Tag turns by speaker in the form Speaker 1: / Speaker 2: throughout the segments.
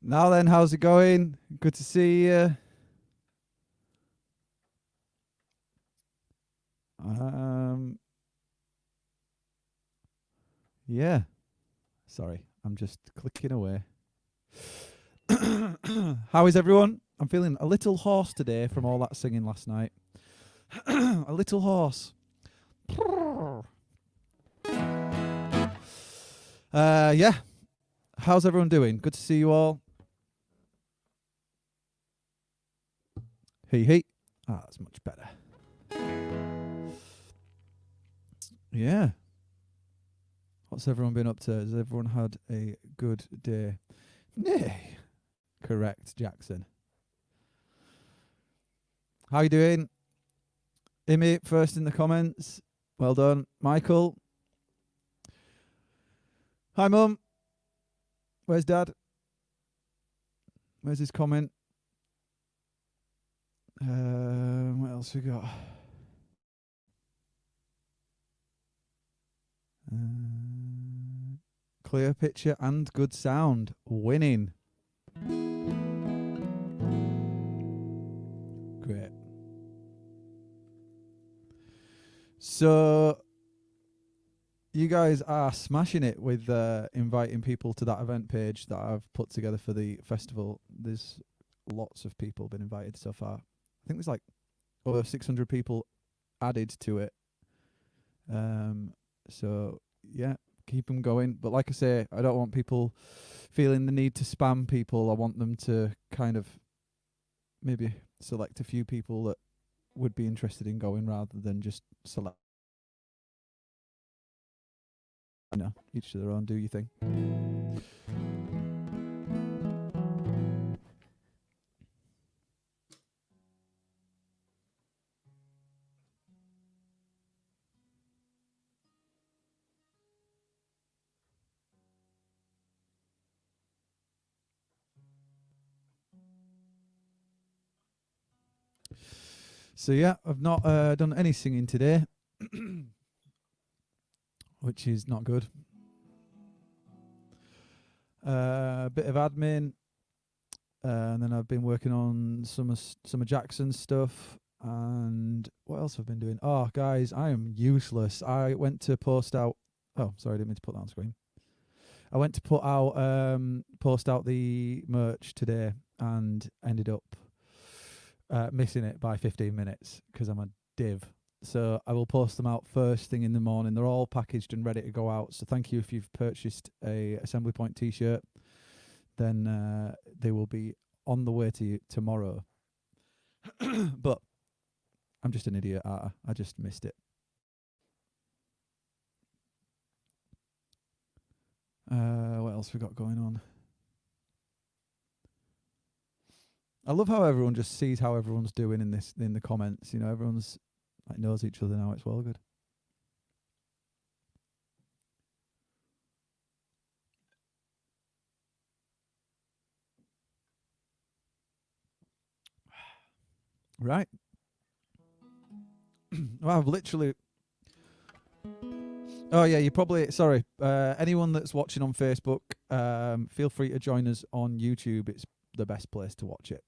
Speaker 1: Now then, how's it going? Good to see you. Yeah. Sorry, I'm just clicking away. How is everyone? I'm feeling a little hoarse today from all that singing last night. A little hoarse. Yeah. How's everyone doing? Good to see you all. Hey. Ah, that's much better. Yeah. What's everyone been up to? Has everyone had a good day? Nay. Correct, Jackson. How you doing? Imi, first in the comments. Well done. Michael. Hi, Mum. Where's Dad? Where's his comment? What else we got? Clear picture and good sound. Winning. Great. So, you guys are smashing it with inviting people to that event page that I've put together for the festival. There's lots of people been invited so far. I think there's like over 600 people added to it. So, yeah, keep them going. But like I say, I don't want people feeling the need to spam people. I want them to kind of maybe select a few people that would be interested in going rather than just select. No, each to their own. Do your thing. So yeah, I've not done any singing today, which is not good. A bit of admin, and then I've been working on some of Jackson's stuff. And what else have I been doing? Oh, guys, I am useless. I went to post out. Oh, sorry, I didn't mean to put that on screen. I went to post out the merch today and ended up missing it by 15 minutes because I'm a div. So I will post them out first thing in the morning. They're all packaged and ready to go out. So thank you if you've purchased a Assembly Point t-shirt. Then they will be on the way to you tomorrow. But I'm just an idiot. I just missed it. What else we got going on? I love how everyone just sees how everyone's doing in the comments. You know, everyone's like knows each other now. It's well good. Right. Well, I've literally. Oh yeah, you probably sorry. Anyone that's watching on Facebook, feel free to join us on YouTube. It's the best place to watch it.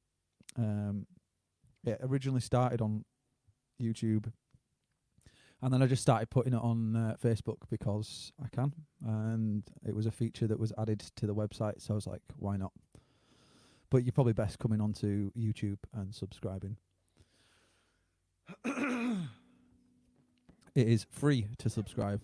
Speaker 1: It originally started on YouTube, and then I just started putting it on Facebook because I can, and it was a feature that was added to the website. So I was like, why not? But you're probably best coming onto YouTube and subscribing. It is free to subscribe.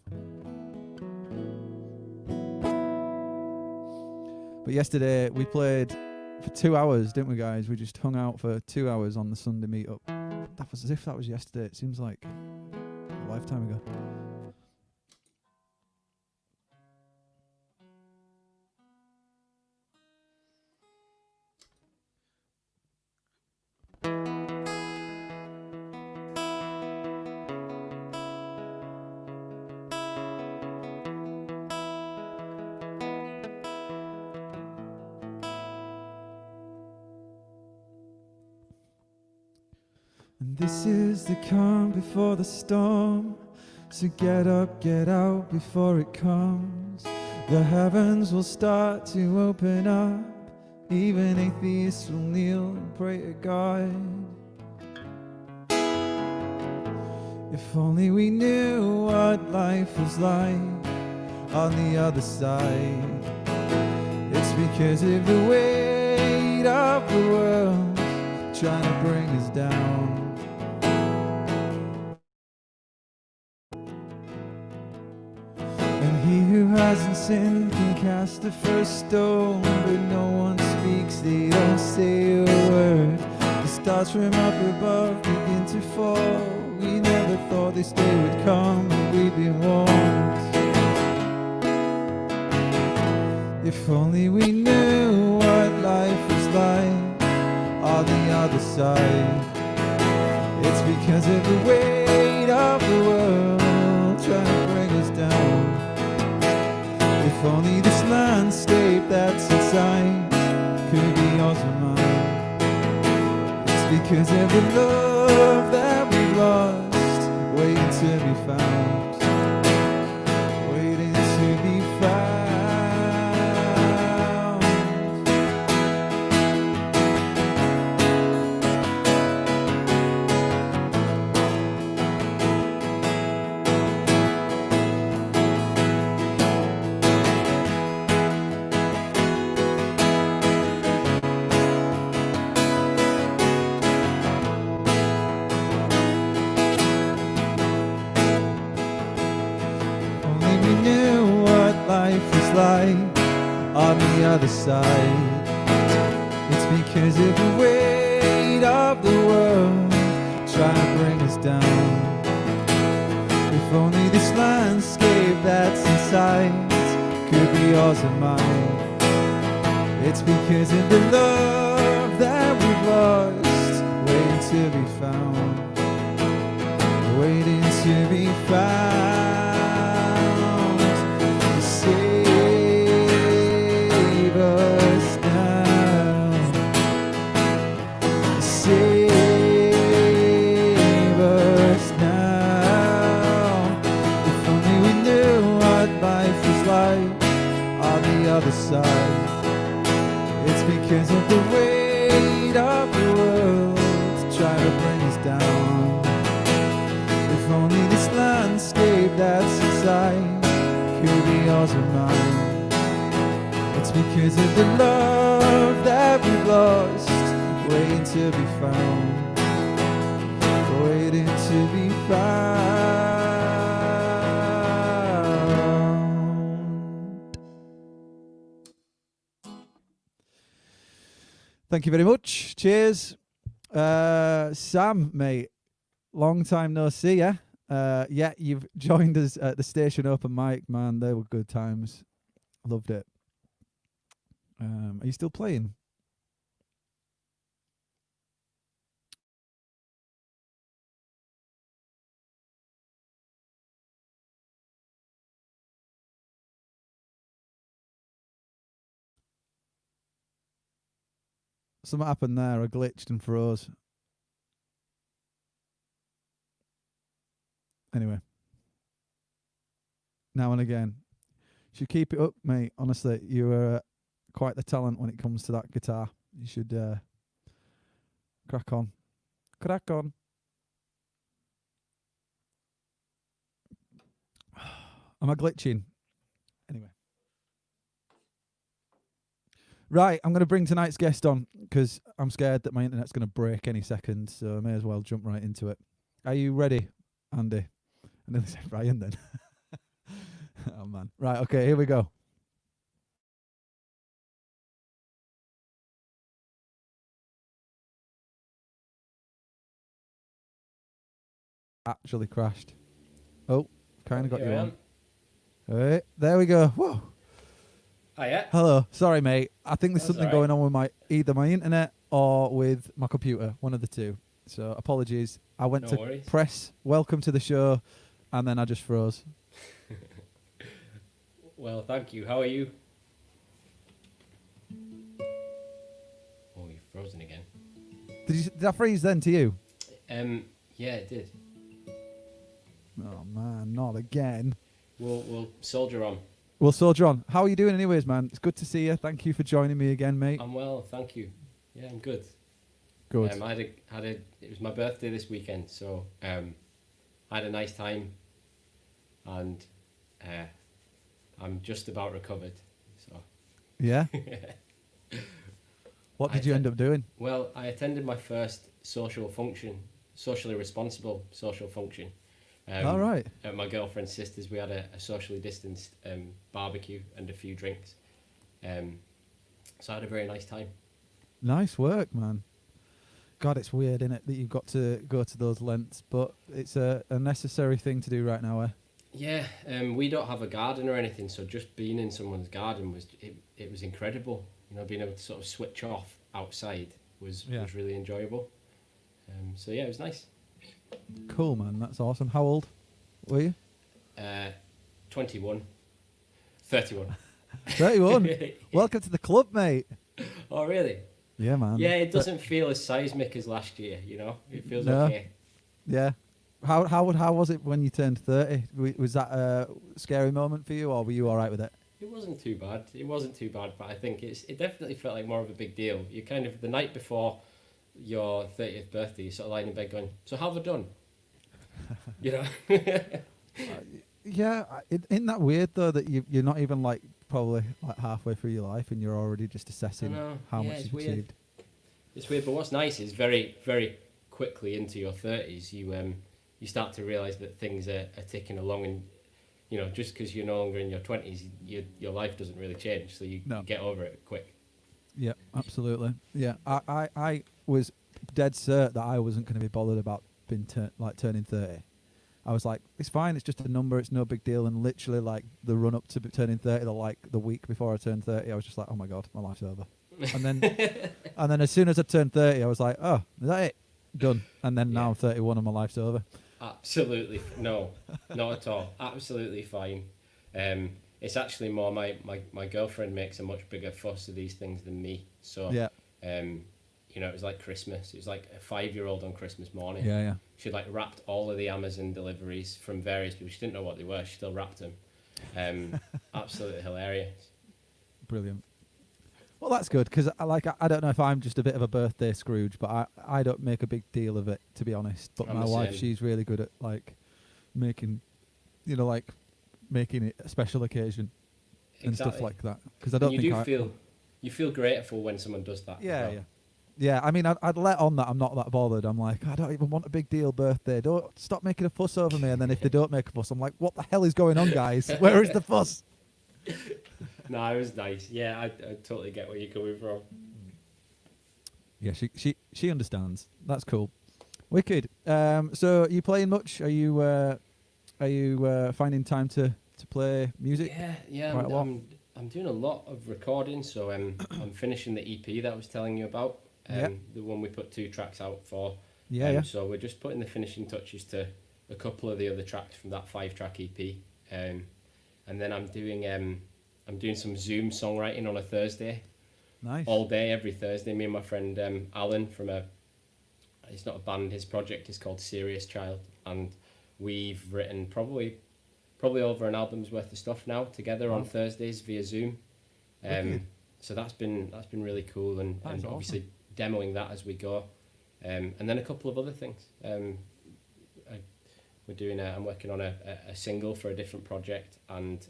Speaker 1: But yesterday we played for 2 hours, didn't we, guys? We just hung out for 2 hours on the Sunday meetup. That was as if that was yesterday. It seems like a lifetime ago. And this is the calm before the storm. So get up, get out before it comes. The heavens will start to open up Even atheists will kneel and pray to God. If only we knew what life was like on the other side. It's because of the weight of the world trying to bring us down. And he who hasn't sinned can cast the first stone, but no one speaks, they don't say a word. The stars from up above begin to fall. We never thought this day would come, but we've been warned. If only we knew what life was like on the other side. It's because of the weight of the world trying to bring us down. If only this landscape that's inside could be yours and mine. It's because of the love that we've lost, waiting to be found, waiting to be found. Life is like on the other side. It's because of the weight of the world trying to bring us down. If only this landscape that's inside could be yours and mine. It's because of the love that we've lost, waiting to be found, waiting to be found. Other side. It's because of the weight of the world trying to bring us down. If only this landscape that's inside could be yours or mine. It's because of the love that we've lost, waiting to be found, waiting to be found. Thank you very much. Cheers. Sam, mate, long time no see, yeah? Yeah, you've joined us at the station open mic, man. They were good times. Loved it. Are you still playing? Something happened there. I glitched and froze. Anyway. Now and again. Should keep it up, mate. Honestly, you are quite the talent when it comes to that guitar. You should crack on. Crack on. Am I glitching? Anyway. Right, I'm going to bring tonight's guest on because I'm scared that my internet's going to break any second, so I may as well jump right into it. Are you ready, Andy? I nearly said Ryan then. Oh, man. Right, okay, here we go. Actually crashed. Oh, kind of got you on. Hey, there we go. Whoa.
Speaker 2: Hiya.
Speaker 1: Hello. Sorry, mate. I think there's something going on with either my internet or with my computer, one of the two. So apologies. I went to press welcome to the show, and then I just froze.
Speaker 2: Well, thank you. How are you? Oh, you've frozen again.
Speaker 1: Did I freeze then to you?
Speaker 2: Yeah, it did.
Speaker 1: Oh man, not again.
Speaker 2: We'll soldier on.
Speaker 1: Well, Soldier on. How are you doing, anyways, man? It's good to see you. Thank you for joining me again, mate.
Speaker 2: I'm well, thank you. Yeah, I'm good.
Speaker 1: Good.
Speaker 2: It was my birthday this weekend, so I had a nice time, and I'm just about recovered. So
Speaker 1: Yeah. What did you end up doing?
Speaker 2: well, I attended my first socially responsible social function.
Speaker 1: All right.
Speaker 2: At my girlfriend's sister's, we had a socially distanced barbecue and a few drinks. So I had a very nice time.
Speaker 1: Nice work, man. God, it's weird, isn't it, that you've got to go to those lengths, but it's a necessary thing to do right now, eh?
Speaker 2: Yeah, we don't have a garden or anything, so just being in someone's garden it was incredible. You know, being able to sort of switch off outside was really enjoyable. So yeah, it was nice.
Speaker 1: Cool, man. That's awesome. How old were you?
Speaker 2: 21. 31.
Speaker 1: 31. Welcome to the club, mate.
Speaker 2: Oh, really?
Speaker 1: Yeah, man.
Speaker 2: Yeah, it doesn't feel as seismic as last year, you know? It feels
Speaker 1: No.
Speaker 2: okay.
Speaker 1: Yeah. How was it when you turned 30? Was that a scary moment for you, or were you all right with it?
Speaker 2: It wasn't too bad. But I think it definitely felt like more of a big deal. You kind of, the night before your 30th birthday, you're sort of lying in bed going, so how have I done? You know?
Speaker 1: Yeah. Isn't that weird, though, that you're not even, like, probably like halfway through your life and you're already just assessing how much you've achieved?
Speaker 2: It's weird, but what's nice is very, very quickly into your 30s, you start to realise that things are ticking along, and you know, just because you're no longer in your 20s, your life doesn't really change, so you get over it quick.
Speaker 1: Yeah, absolutely. Yeah, I was dead cert that I wasn't going to be bothered about being turning 30. I was like, it's fine, it's just a number, it's no big deal. And literally, like, the run up to turning 30, the week before I turned 30, I was just like, oh my God, my life's over. And then as soon as I turned 30, I was like, oh, is that it? Done. And then now I'm 31 and my life's over.
Speaker 2: Absolutely. No, not at all. Absolutely fine. It's actually more my girlfriend makes a much bigger fuss of these things than me. So,
Speaker 1: yeah.
Speaker 2: You know, it was like Christmas. It was like a 5-year-old on Christmas morning.
Speaker 1: Yeah.
Speaker 2: She like wrapped all of the Amazon deliveries from various people. She didn't know what they were. She still wrapped them. Absolutely hilarious.
Speaker 1: Brilliant. Well, that's good, because I don't know if I'm just a bit of a birthday Scrooge, but I don't make a big deal of it, to be honest. But my wife, she's really good at like making it a special occasion and stuff like that. Because I don't think
Speaker 2: you feel grateful when someone does that.
Speaker 1: Yeah, yeah. I mean, I'd let on that I'm not that bothered. I'm like, I don't even want a big deal birthday. Don't stop making a fuss over me. And then if they don't make a fuss, I'm like, what the hell is going on, guys? Where is the fuss?
Speaker 2: No, it was nice. Yeah, I totally get where you're coming from.
Speaker 1: Yeah, she understands. That's cool. Wicked. So are you playing much? Are you finding time to play music?
Speaker 2: Yeah. I'm doing a lot of recording. So I'm finishing the EP that I was telling you about. The one we put 2 tracks out for. Yeah. So we're just putting the finishing touches to a couple of the other tracks from that 5-track EP. And then I'm doing some Zoom songwriting on a Thursday.
Speaker 1: Nice.
Speaker 2: All day, every Thursday. Me and my friend Alan from it's not a band, his project is called Serious Child, and we've written probably over an album's worth of stuff now together on Thursdays via Zoom. So that's been really cool, and obviously demoing that as we go. And then a couple of other things. I'm working on a single for a different project, and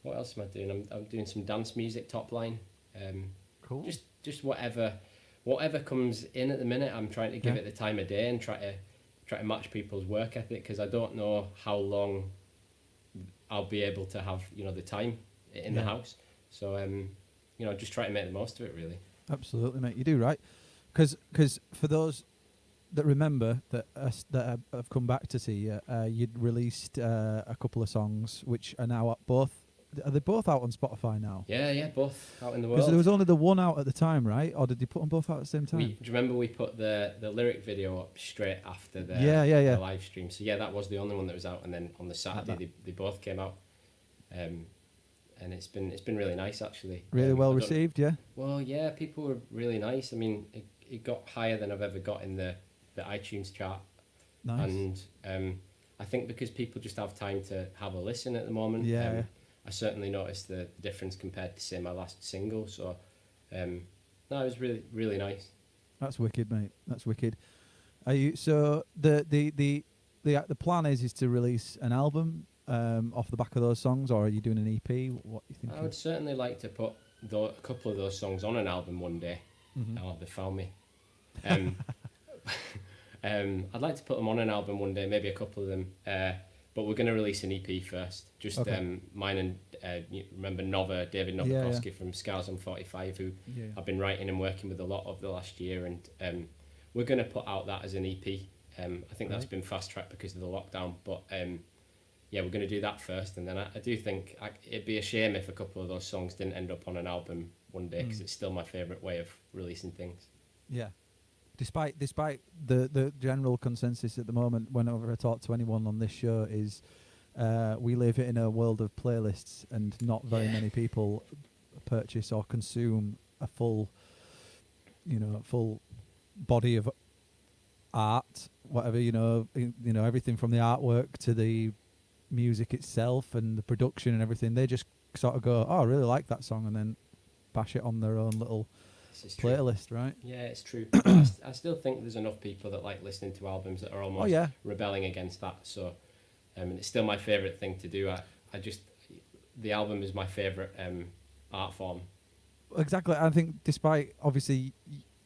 Speaker 2: what else am I doing? I'm doing some dance music top line.
Speaker 1: Cool.
Speaker 2: Just whatever comes in at the minute. I'm trying to give it the time of day and try to match people's work ethic, because I don't know how long I'll be able to have the time in the house. So just try to make the most of it, really.
Speaker 1: Absolutely, mate. You do right, because for those that remember that have come back to see you, you'd released a couple of songs which are now both. Are they both out on Spotify now?
Speaker 2: Yeah, both out in the world.
Speaker 1: Because there was only the one out at the time, right? Or did you put them both out at the same time?
Speaker 2: Do you remember we put the lyric video up straight after the live stream? So yeah, that was the only one that was out, and then on the Saturday they both came out, and it's been really nice, actually.
Speaker 1: Really well received, yeah.
Speaker 2: Well, yeah, people were really nice. I mean, it got higher than I've ever got in the iTunes chart. Nice. And I think because people just have time to have a listen at the moment. I certainly noticed the difference compared to say my last single. So no, it was really nice.
Speaker 1: That's wicked, mate. That's wicked. Are you so the plan is to release an album off the back of those songs, or are you doing an EP? What are you
Speaker 2: I
Speaker 1: thinking?
Speaker 2: would certainly like to put a couple of those songs on an album one day.
Speaker 1: Mm-hmm.
Speaker 2: Oh, they found me. Um, I'd like to put them on an album one day, maybe a couple of them. But we're going to release an EP first. Just
Speaker 1: Okay.
Speaker 2: mine and you remember Nova, David
Speaker 1: Yeah,
Speaker 2: Novakovsky from Scars on 45, who
Speaker 1: yeah.
Speaker 2: I've been writing and working with a lot of the last year, and we're going to put out that as an EP. I think that's
Speaker 1: Right.
Speaker 2: been fast tracked because of the lockdown, but yeah, we're going to do that first, and then I do think it'd be a shame if a couple of those songs didn't end up on an album one day, because it's still my favourite way of releasing things.
Speaker 1: Yeah. Despite the general consensus at the moment, whenever I talk to anyone on this show, is we live in a world of playlists, and not very many people purchase or consume a full body of art, whatever, everything from the artwork to the music itself and the production and everything. They just sort of go, oh, I really like that song, and then bash it on their own little playlist, right?
Speaker 2: Yeah, it's true. I still think there's enough people that like listening to albums that are almost rebelling against that. So, and it's still my favourite thing to do. I just, the album is my favourite art form.
Speaker 1: Exactly. I think despite obviously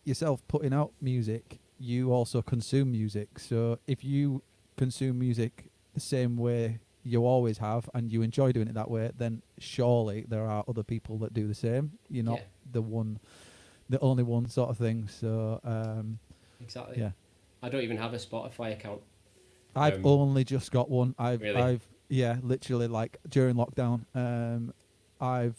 Speaker 1: yourself putting out music, you also consume music. So if you consume music the same way you always have, and you enjoy doing it that way, then surely there are other people that do the same. You're not the only one sort of thing. So
Speaker 2: exactly.
Speaker 1: Yeah.
Speaker 2: I don't even have a Spotify account.
Speaker 1: I've only just got one.
Speaker 2: Really?
Speaker 1: I've literally, like, during lockdown, I've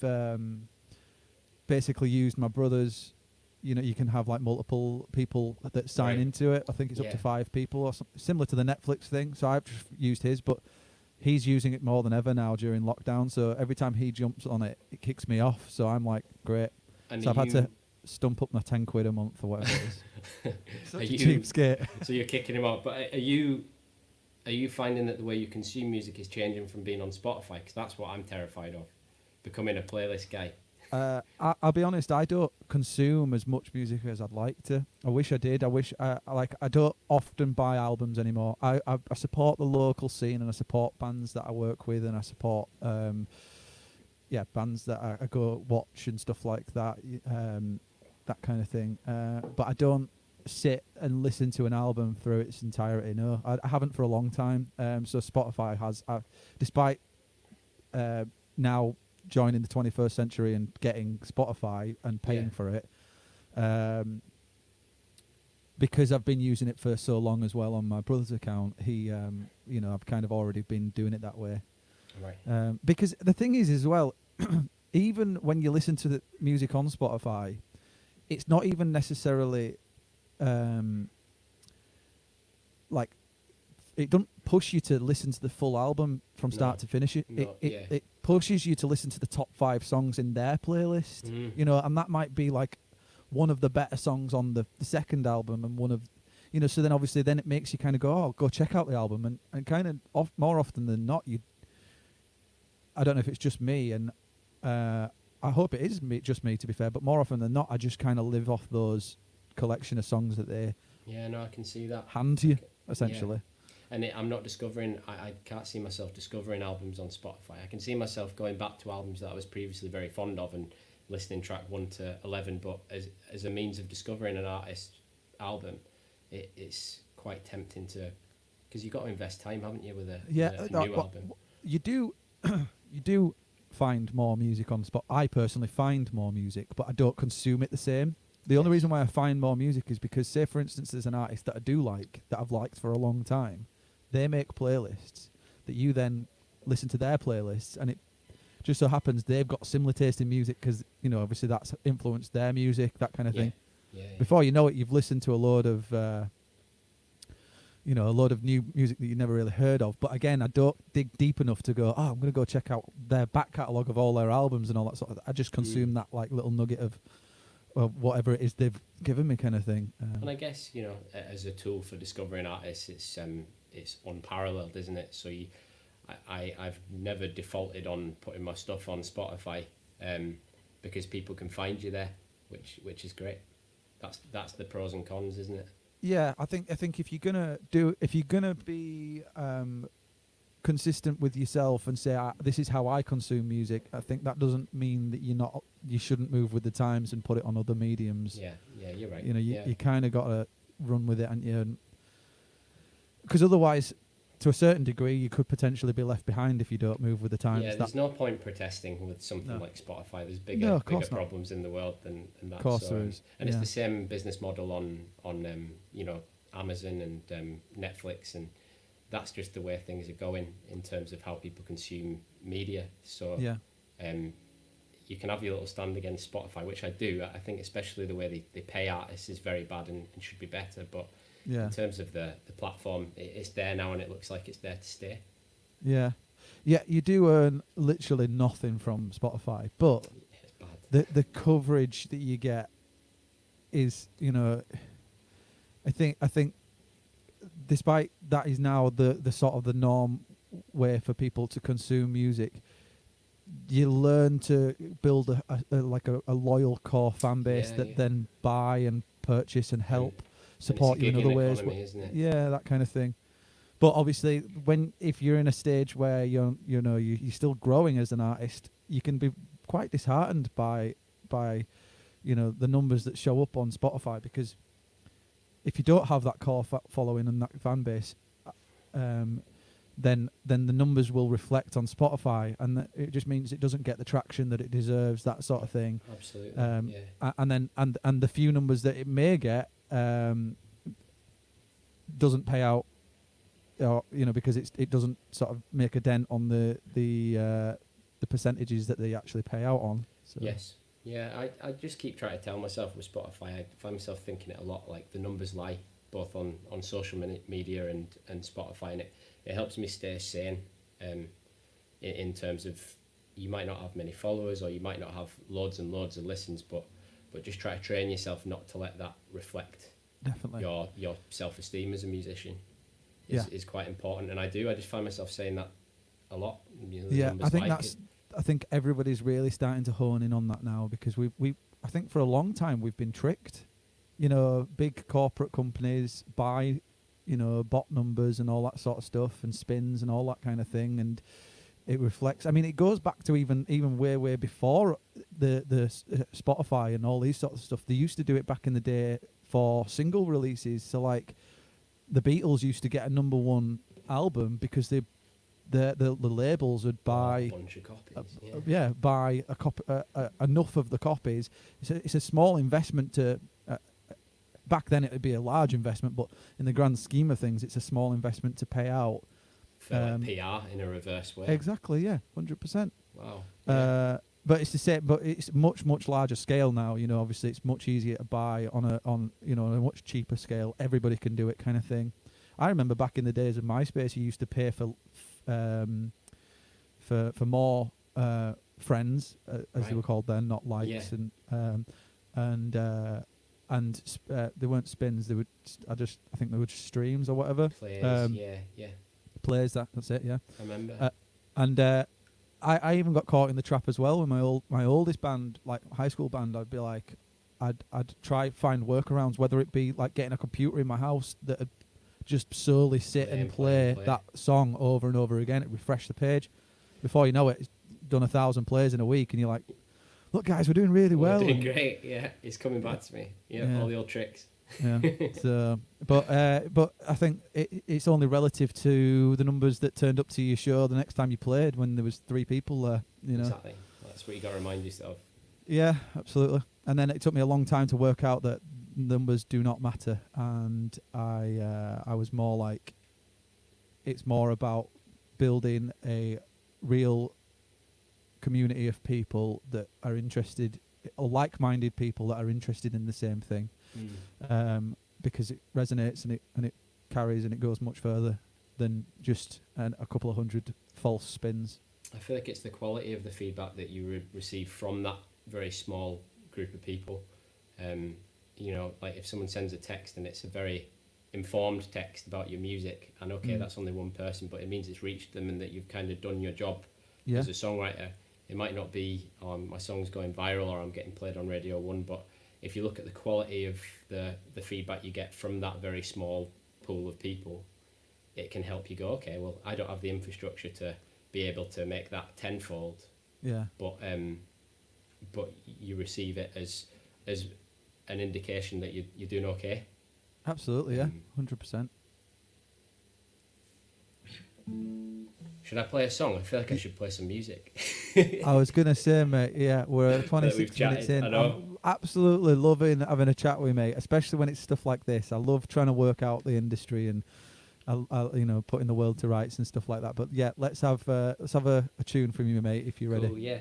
Speaker 1: basically used my brother's. You can have like multiple people that sign into it. I think it's up to 5 people or something, similar to the Netflix thing. So I've just used his, but he's using it more than ever now during lockdown. So every time he jumps on it, it kicks me off. So I'm like, great.
Speaker 2: And
Speaker 1: so I've had to stump up my £10 a month or whatever it is. Such a cheapskate.
Speaker 2: So you're kicking him out. But are you finding that the way you consume music is changing from being on Spotify? Because that's what I'm terrified of, becoming a playlist guy.
Speaker 1: I'll be honest, I don't consume as much music as I'd like to. I wish I did. I wish I don't often buy albums anymore. I support the local scene, and I support bands that I work with, and I support bands that I go watch and stuff like that, that kind of thing. But I don't sit and listen to an album through its entirety. No, I haven't for a long time. So Spotify has, despite now joining the 21st century and getting Spotify and paying for it, because I've been using it for so long as well on my brother's account. I've kind of already been doing it that way.
Speaker 2: Right.
Speaker 1: Because the thing is as well, even when you listen to the music on Spotify, it's not even necessarily like, it doesn't push you to listen to the full album from start to finish. It pushes you to listen to the top 5 songs in their playlist, and that might be like one of the better songs on the second album, and one of, so then obviously then it makes you kind of go, oh, go check out the album, and kind of more often than not, I don't know if it's just me, and I hope it is just me, to be fair, but more often than not, I just kind of live off those collection of songs that they
Speaker 2: I can see that
Speaker 1: hand you, essentially.
Speaker 2: And I'm not discovering, I can't see myself discovering albums on Spotify. I can see myself going back to albums that I was previously very fond of and listening track 1 to 11, but as a means of discovering an artist's album, it's quite tempting to, because you've got to invest time, haven't you, with a new album.
Speaker 1: You do find more music on Spotify. I personally find more music, but I don't consume it the same. The only reason why I find more music is because, say, for instance, there's an artist that I do like, that I've liked for a long time. They make playlists that you then listen to their playlists, and it just so happens they've got similar taste in music because, obviously that's influenced their music, that kind of thing. Before you know it, you've listened to a load of new music that you never really heard of. But again, I don't dig deep enough to go, I'm going to go check out their back catalogue of all their albums and all that sort of. I just consume that like little nugget of whatever it is they've given me, kind of thing.
Speaker 2: And I guess, as a tool for discovering artists, it's unparalleled, isn't it? So I've never defaulted on putting my stuff on Spotify, because people can find you there, which is great. That's the pros and cons, isn't it?
Speaker 1: Yeah, I think if you're gonna be consistent with yourself and say this is how I consume music, I think that doesn't mean that you shouldn't move with the times and put it on other mediums.
Speaker 2: Yeah, you're right.
Speaker 1: You know,
Speaker 2: yeah.
Speaker 1: you kind of got to run with it, and because otherwise, to a certain degree, you could potentially be left behind if you don't move with the times.
Speaker 2: Yeah, there's no point protesting with something
Speaker 1: No.
Speaker 2: like Spotify. There's
Speaker 1: No, of
Speaker 2: bigger
Speaker 1: course not.
Speaker 2: problems in the world than that.
Speaker 1: Of course there is.
Speaker 2: And
Speaker 1: yeah.
Speaker 2: it's the same business model on Amazon and Netflix, and that's just the way things are going in terms of how people consume media. So
Speaker 1: Yeah.
Speaker 2: you can have your little stand against Spotify, which I do. I think especially the way they pay artists is very bad and should be better. But
Speaker 1: Yeah.
Speaker 2: in terms of the platform, it's there now and it looks like it's there to stay.
Speaker 1: Yeah. Yeah, you do earn literally nothing from Spotify, but
Speaker 2: It's bad.
Speaker 1: the coverage that you get is, I think despite that is now the sort of the norm way for people to consume music, you learn to build a loyal core fan base that then buy and purchase and help support you in other ways.
Speaker 2: Economy, isn't it?
Speaker 1: Yeah, that kind of thing. But obviously, if you're in a stage where you're still growing as an artist, you can be quite disheartened by the numbers that show up on Spotify, because if you don't have that core following and that fan base, then the numbers will reflect on Spotify, and it just means it doesn't get the traction that it deserves, that sort of thing.
Speaker 2: Absolutely.
Speaker 1: And the few numbers that it may get doesn't pay out, because it doesn't sort of make a dent on the percentages that they actually pay out on. So.
Speaker 2: Yes. Yeah, I just keep trying to tell myself with Spotify, I find myself thinking it a lot, like the numbers lie, both on social media and Spotify, and it helps me stay sane in terms of, you might not have many followers or you might not have loads and loads of listens, but just try to train yourself not to let that reflect
Speaker 1: Definitely
Speaker 2: your self-esteem as a musician is quite important. And I just find myself saying that a lot.
Speaker 1: I think everybody's really starting to hone in on that now, because I think for a long time we've been tricked. Big corporate companies buy, bot numbers and all that sort of stuff, and spins and all that kind of thing, and it reflects. I mean, it goes back to even way before the Spotify and all these sorts of stuff. They used to do it back in the day for single releases. So like, the Beatles used to get a number one album because the labels would buy
Speaker 2: a bunch of copies.
Speaker 1: Buy a copy, enough of the copies. It's a small investment to. Back then it would be a large investment, but in the grand scheme of things, it's a small investment to pay out.
Speaker 2: For like PR in a reverse way.
Speaker 1: Exactly, yeah, 100%.
Speaker 2: Wow. Yeah.
Speaker 1: But it's the same. But it's much larger scale now. Obviously it's much easier to buy on a much cheaper scale. Everybody can do it, kind of thing. I remember back in the days of MySpace, you used to pay for more friends, as they were called then, not likes, and they weren't spins. They would I think they were just streams or whatever.
Speaker 2: Plays,
Speaker 1: Plays. That's it. Yeah.
Speaker 2: I remember.
Speaker 1: I even got caught in the trap as well with my oldest band, like high school band. I'd be like, I'd try find workarounds, whether it be like getting a computer in my house that would just solely sit and play that song over and over again. It refresh the page. Before you know it, it's done 1,000 plays in a week, and you're like, "Look, guys, we're doing really well."
Speaker 2: We're doing great. Yeah, it's coming back to me. All the old tricks.
Speaker 1: Yeah. So, but I think it's only relative to the numbers that turned up to your show the next time you played, when there was 3 people there.
Speaker 2: Exactly. That's what you got to remind yourself.
Speaker 1: Yeah, absolutely. And then it took me a long time to work out that numbers do not matter, and I was more like, it's more about building a real community of people that are interested, or like-minded people that are interested in the same thing. Because it resonates and it carries and it goes much further than just a couple of hundred false spins.
Speaker 2: I feel like it's the quality of the feedback that you receive from that very small group of people. Like if someone sends a text and it's a very informed text about your music, and okay, that's only one person, but it means it's reached them and that you've kind of done your job as a songwriter. It might not be my song's going viral or I'm getting played on Radio 1, but if you look at the quality of the feedback you get from that very small pool of people, it can help you go, okay, well, I don't have the infrastructure to be able to make that tenfold.
Speaker 1: Yeah.
Speaker 2: But you receive it as an indication that you're doing okay.
Speaker 1: Absolutely, yeah, 100%.
Speaker 2: Should I play a song? I feel like I should play some music.
Speaker 1: I was going to say, mate, yeah, we're 26 minutes in. I'm absolutely loving having a chat with you, mate, especially when it's stuff like this. I love trying to work out the industry and, putting the world to rights and stuff like that. But yeah, let's have a tune from you, mate, if you're ready.
Speaker 2: Oh, yeah.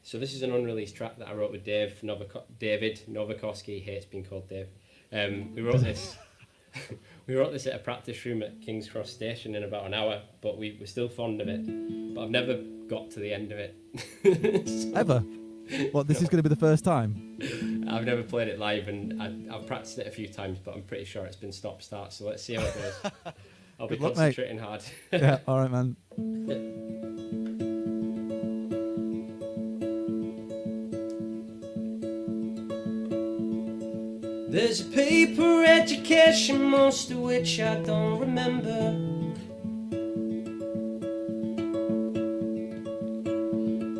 Speaker 2: So this is an unreleased track that I wrote with David Novikowski. He hates being called Dave. We wrote this. We wrote this at a practice room at King's Cross Station in about an hour, but we were still fond of it. But I've never got to the end of it.
Speaker 1: Ever? What, this is going to be the first time?
Speaker 2: I've never played it live, and I've practiced it a few times, but I'm pretty sure it's been stop-start, so let's see how it goes. I'll be concentrating hard.
Speaker 1: Yeah, all right, man.
Speaker 2: There's a paper education, most of which I don't remember.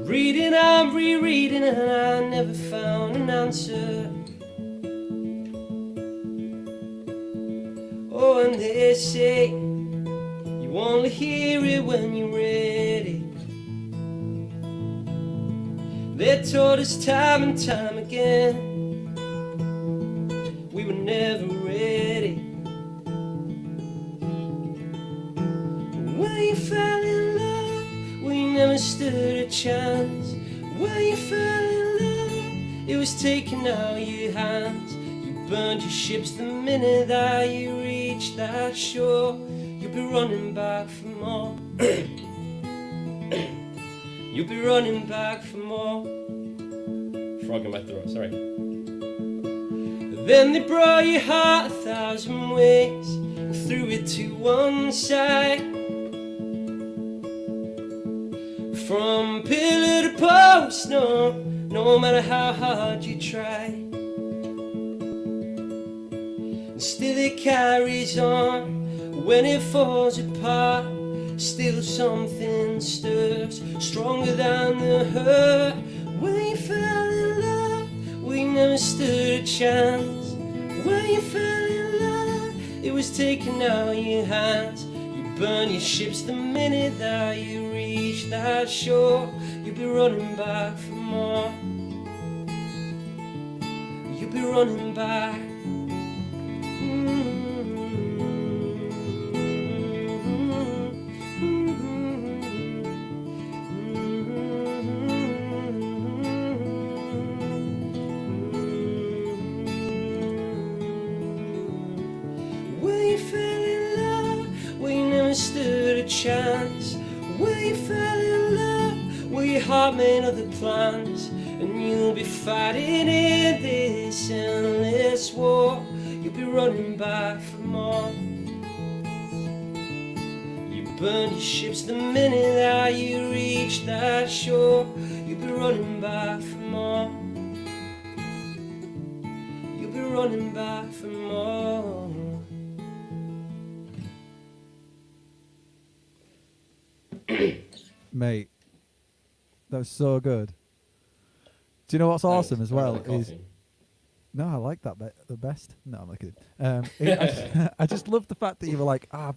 Speaker 2: Reading, I'm rereading, and I never found an answer. Oh, and they say you only hear it when you're ready. They told us time and time again we were never ready. When you fell in love, we never stood a chance. When you fell in love, it was taking out your hands. You burned your ships the minute that you reached that shore. You'll be running back for more. You'll be running back for more. Frog in my throat, sorry. Then they brought your heart 1,000 ways and threw it to one side. From pillar to post, no matter how hard you try. And still it carries on when it falls apart. Still something stirs stronger than the hurt. When you fell in love, we never stood a chance. When you fell in love, it was taking out your hands. You burn your ships the minute that you reach that shore. You'll be running back for more. You'll be running back. Stood a chance. When you fell in love, well, your heart made other plans, and you'll be fighting in this endless war. You'll be running back for more. You burned your ships the minute that you reached that shore. You'll be running back for more. You'll be running back for more.
Speaker 1: Mate, that was so good. Do you know what's awesome as well? No, I like that bit the best. No, I'm not kidding. I just love the fact that you were like, I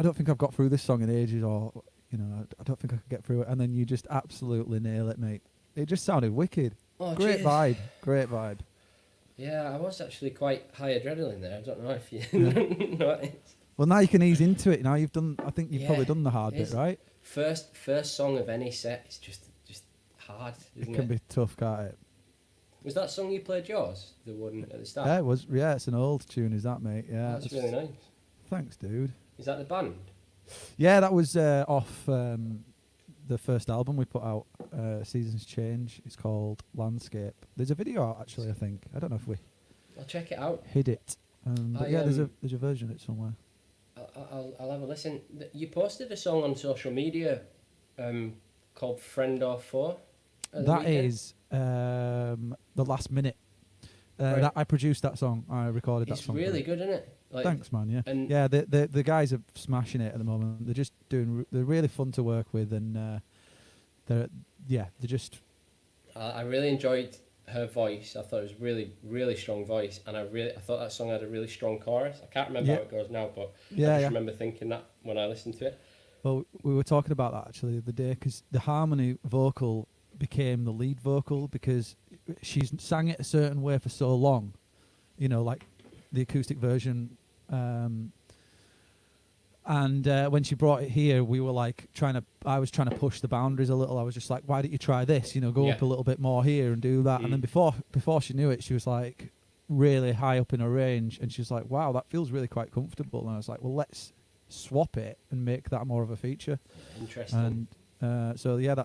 Speaker 1: don't think I've got through this song in ages, or I don't think I could get through it, and then you just absolutely nail it, mate. It just sounded wicked.
Speaker 2: Oh,
Speaker 1: great
Speaker 2: cheers.
Speaker 1: Vibe.
Speaker 2: Yeah, I was actually quite high adrenaline there. I don't know if you noticed.
Speaker 1: Well, now you can ease into it. Now you've done. I think you've probably done the hard bit, right?
Speaker 2: First song of any set is just hard. Isn't
Speaker 1: it can be tough, can't it?
Speaker 2: Was that song you played yours? The one at the start?
Speaker 1: Yeah, it was. Yeah, it's an old tune, is that, mate? Yeah,
Speaker 2: that's really nice.
Speaker 1: Thanks, dude.
Speaker 2: Is that the band?
Speaker 1: Yeah, that was off the first album we put out, Seasons Change. It's called Landscape. There's a video out, actually, I think. I don't know if we...
Speaker 2: I'll check it out.
Speaker 1: Hid it. But
Speaker 2: I,
Speaker 1: yeah, there's a version of it somewhere.
Speaker 2: I'll have a listen. You posted a song on social media called Friend or Foe at the
Speaker 1: That
Speaker 2: weekend.
Speaker 1: is the last minute.
Speaker 2: Right.
Speaker 1: That I produced that song. I recorded that
Speaker 2: It's
Speaker 1: song.
Speaker 2: really good, isn't it? Like,
Speaker 1: Thanks, man. Yeah,
Speaker 2: and
Speaker 1: yeah. The guys are smashing it at the moment. They're just doing. They're really fun to work with, and they're just.
Speaker 2: I really enjoyed her voice. I thought it was really strong voice, and I thought that song had a really strong chorus. I can't remember
Speaker 1: Yeah.
Speaker 2: how it goes now, but I
Speaker 1: Yeah,
Speaker 2: just
Speaker 1: yeah.
Speaker 2: remember thinking that when I listened to it.
Speaker 1: Well, we were talking about that actually the other day because the harmony vocal became the lead vocal because she's sang it a certain way for so long, like the acoustic version. And when she brought it here, we were like I was trying to push the boundaries a little. I was just like, why don't you try this? Go up a little bit more here and do that. And then before she knew it, she was like really high up in her range. And she was like, wow, that feels really quite comfortable. And I was like, well, let's swap it and make that more of a feature.
Speaker 2: Interesting.
Speaker 1: And so, yeah,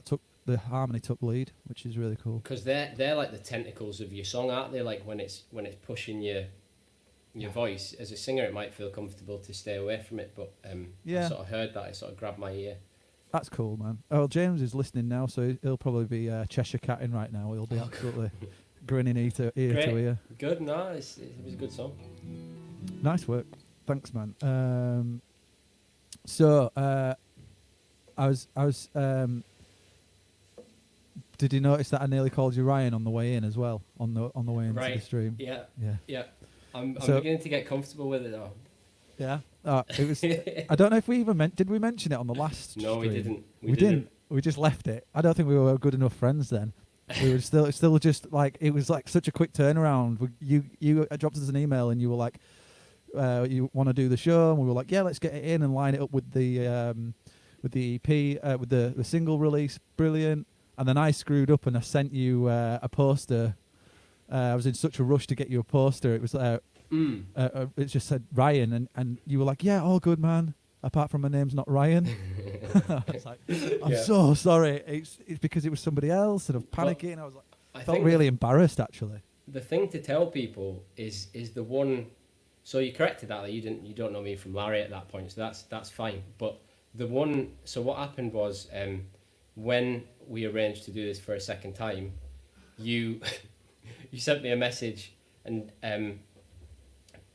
Speaker 1: the harmony took lead, which is really cool.
Speaker 2: Because they're like the tentacles of your song, aren't they? Like when it's pushing your voice. As a singer, it might feel comfortable to stay away from it, but I sort of heard that, it sort of grabbed my ear.
Speaker 1: That's cool, man. Oh, James is listening now, so he'll probably be Cheshire catting right now. He'll be absolutely grinning ear to ear.
Speaker 2: Good, no, it was a good song.
Speaker 1: Nice work. Thanks, man. So, I was. Did you notice that I nearly called you Ryan on the way in as well? On the way into the stream.
Speaker 2: Yeah. I'm beginning to get comfortable with it though.
Speaker 1: Yeah. It was. I don't know if we even did we mention it on the last
Speaker 2: No,
Speaker 1: stream?
Speaker 2: we didn't.
Speaker 1: We didn't. We just left it. I don't think we were good enough friends then. We were still just like, it was like such a quick turnaround. You dropped us an email and you were like, you want to do the show, and we were like, yeah, let's get it in and line it up with the EP, with the single release. Brilliant. And then I screwed up and I sent you a poster. I was in such a rush to get you a poster. It was it just said Ryan, and you were like, yeah, all good, man. Apart from my name's not Ryan. I was like, I'm so sorry. It's because it was somebody else, and I'm panicking. I was like, I felt really embarrassed actually.
Speaker 2: The thing to tell people is the one. So you corrected that. Like you don't know me from Larry at that point, so that's fine. But the one. So what happened was when we arranged to do this for a second time, you you sent me a message and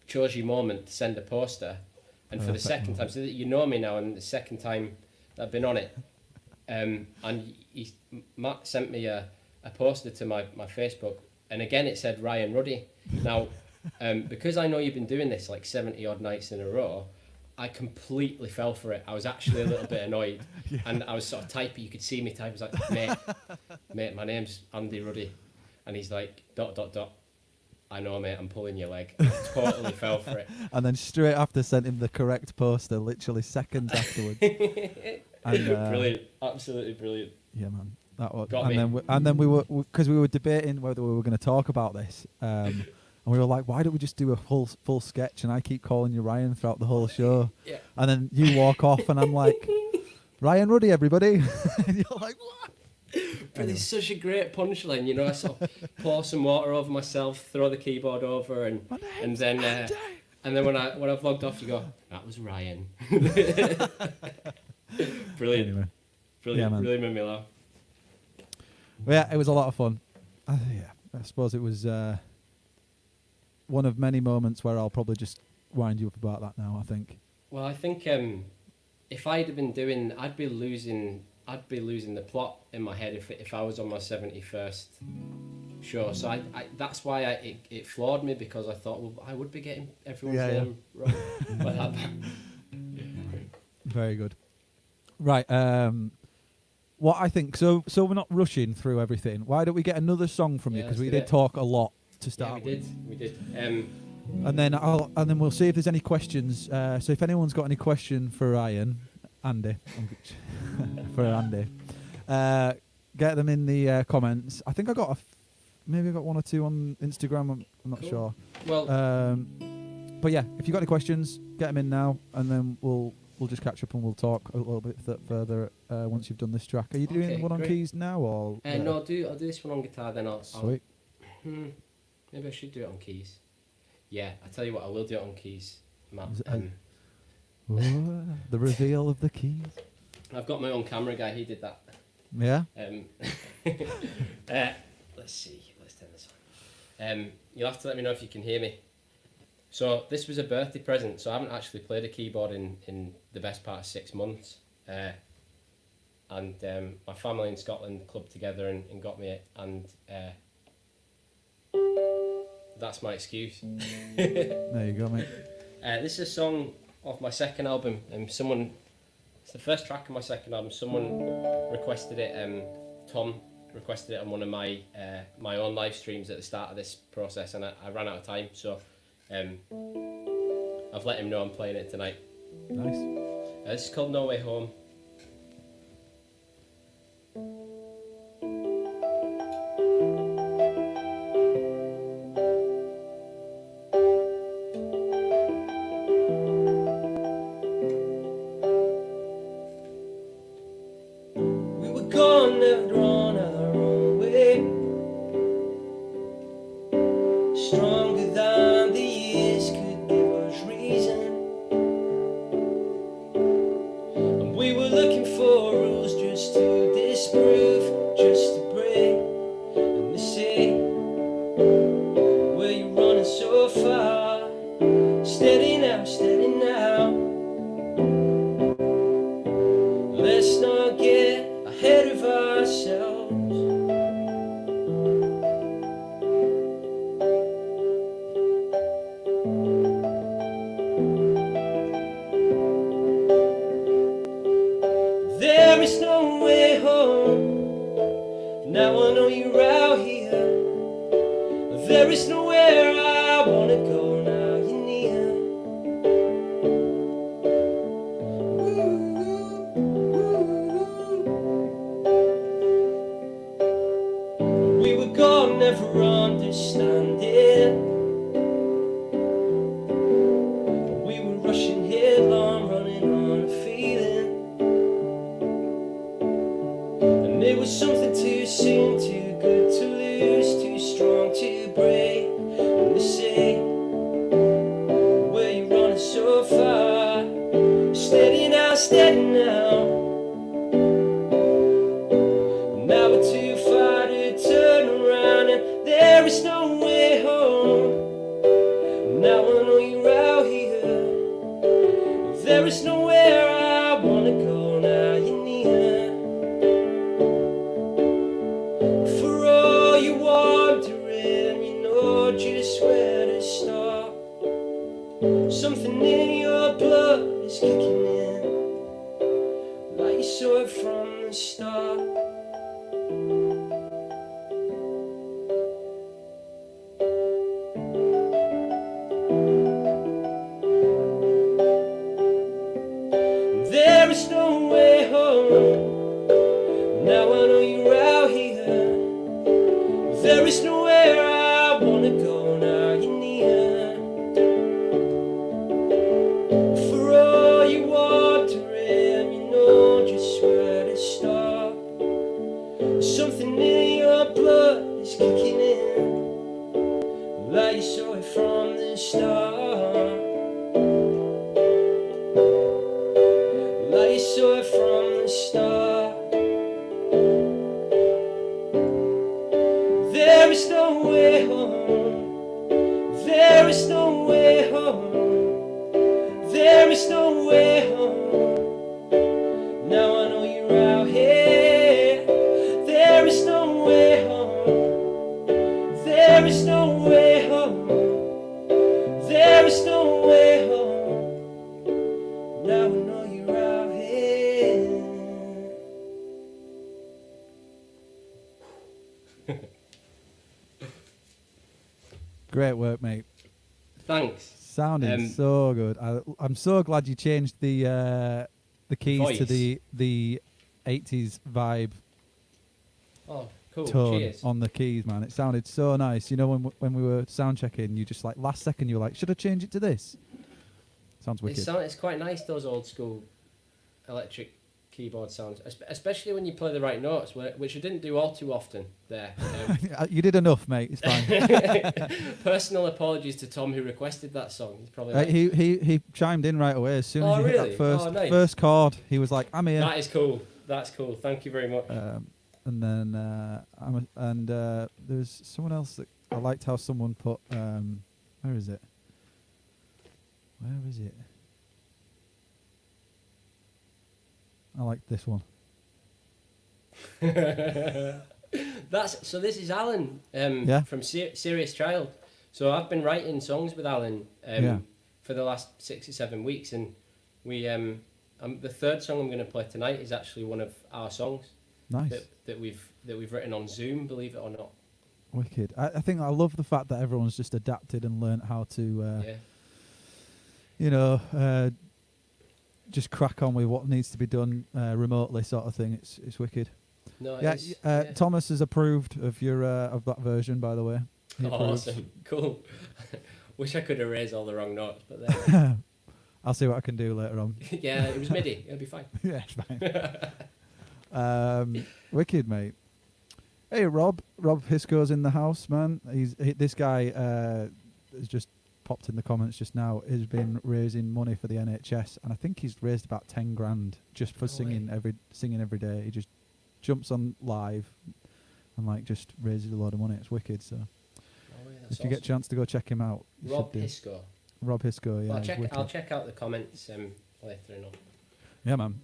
Speaker 2: chose your moment to send a poster. And for the second time, so that you know me now, and the second time that I've been on it, and Matt sent me a poster to my Facebook, and again it said Ryan Ruddy. Now, because I know you've been doing this like 70 odd nights in a row, I completely fell for it. I was actually a little bit annoyed, and I was sort of typing. You could see me type. I was like, mate, my name's Andy Ruddy, and he's like ... I know, mate, I'm pulling your leg. I totally fell for it.
Speaker 1: And then straight after sent him the correct poster, literally seconds afterwards. And,
Speaker 2: brilliant, absolutely brilliant.
Speaker 1: Yeah, man. That was,
Speaker 2: Got me.
Speaker 1: Then we were, because we were debating whether we were going to talk about this, and we were like, why don't we just do a full sketch? And I keep calling you Ryan throughout the whole show.
Speaker 2: Yeah.
Speaker 1: And then you walk off, and I'm like, Ryan Ruddy, everybody. And you're like, what?
Speaker 2: But it's such a great punchline, you know. I sort of pour some water over myself, throw the keyboard over, and then when I've logged off, you go, that was Ryan. Brilliant,
Speaker 1: anyway.
Speaker 2: Brilliant,
Speaker 1: yeah,
Speaker 2: really made me laugh.
Speaker 1: Yeah, it was a lot of fun. I suppose it was one of many moments where I'll probably just wind you up about that now, I think.
Speaker 2: Well, I think if I'd have been doing, I'd be losing the plot in my head if I was on my 71st show. So I that's why it floored me, because I thought, well, I would be getting everyone's name wrong. But that.
Speaker 1: Very good. Right. What I think, so we're not rushing through everything. Why don't we get another song from you? Because we did talk a lot to start with.
Speaker 2: We did.
Speaker 1: And then we'll see if there's any questions. So if anyone's got any question for Andy, for Andy, get them in the comments. I think I got maybe I got one or two on Instagram. I'm not sure.
Speaker 2: Well,
Speaker 1: but yeah, if you got any questions, get them in now, and then we'll just catch up and we'll talk a little bit further once you've done this track. Are you doing one on keys now, or?
Speaker 2: No, I'll do this one on guitar. Then I'll.
Speaker 1: Sweet.
Speaker 2: Maybe I should do it on keys. Yeah, I tell you what, I will do it on keys, Matt.
Speaker 1: Is it the reveal of the keys.
Speaker 2: I've got my own camera guy. He did that.
Speaker 1: Yeah.
Speaker 2: Let's see. Let's turn this on. You'll have to let me know if you can hear me. So this was a birthday present. So I haven't actually played a keyboard in the best part of 6 months. And my family in Scotland clubbed together and got me it. And that's my excuse.
Speaker 1: There you go, mate.
Speaker 2: This is a song off my second album. It's the first track of my second album. Someone requested it. Tom requested it on one of my my own live streams at the start of this process, and I ran out of time, so I've let him know I'm playing it tonight.
Speaker 1: Nice.
Speaker 2: This is called No Way Home.
Speaker 1: Great work, mate.
Speaker 2: Thanks.
Speaker 1: Sounding so good. I'm so glad you changed the keys to the 80s vibe.
Speaker 2: Oh, cool.
Speaker 1: Tone
Speaker 2: Cheers.
Speaker 1: on the keys, man. It sounded so nice. You know, when we were sound checking, you just like last second you were like, should I change it to this? Sounds wicked.
Speaker 2: It's quite nice, those old school electric keyboard sounds, especially when you play the right notes, which I didn't do all too often there.
Speaker 1: You did enough, mate. It's fine.
Speaker 2: Personal apologies to Tom who requested that song. He's probably like,
Speaker 1: he chimed in right away as soon as you hit that
Speaker 2: nice.
Speaker 1: first chord. He was like, "I'm here."
Speaker 2: That is cool. That's cool. Thank you very much.
Speaker 1: And then there's someone else that I liked how someone put. Where is it? Where is it? I like this one.
Speaker 2: So this is Alan from Serious Child. So I've been writing songs with Alan for the last 6 or 7 weeks, and we the third song I'm going to play tonight is actually one of our songs.
Speaker 1: Nice.
Speaker 2: That we've written on Zoom, believe it or not.
Speaker 1: Wicked. I think I love the fact that everyone's just adapted and learnt how to just crack on with what needs to be done remotely, sort of thing. It's wicked.
Speaker 2: No,
Speaker 1: Thomas has approved of your of that version, by the way.
Speaker 2: Awesome, cool. Wish I could erase all the wrong notes, but there.
Speaker 1: I'll see what I can do later on.
Speaker 2: Yeah, it was MIDI. It'll be fine.
Speaker 1: Yeah, it's fine. Wicked, mate. Hey, Rob Hisco's in the house, man. This guy has just popped in the comments just now. Has been raising money for the NHS, and I think he's raised about 10 grand just for singing every day. He just jumps on live and like just raises a load of money. It's wicked. So if you get a chance to go check him out,
Speaker 2: Rob Hisco.
Speaker 1: Rob Hisco, yeah.
Speaker 2: Well, I'll check out the comments later on.
Speaker 1: Yeah, man.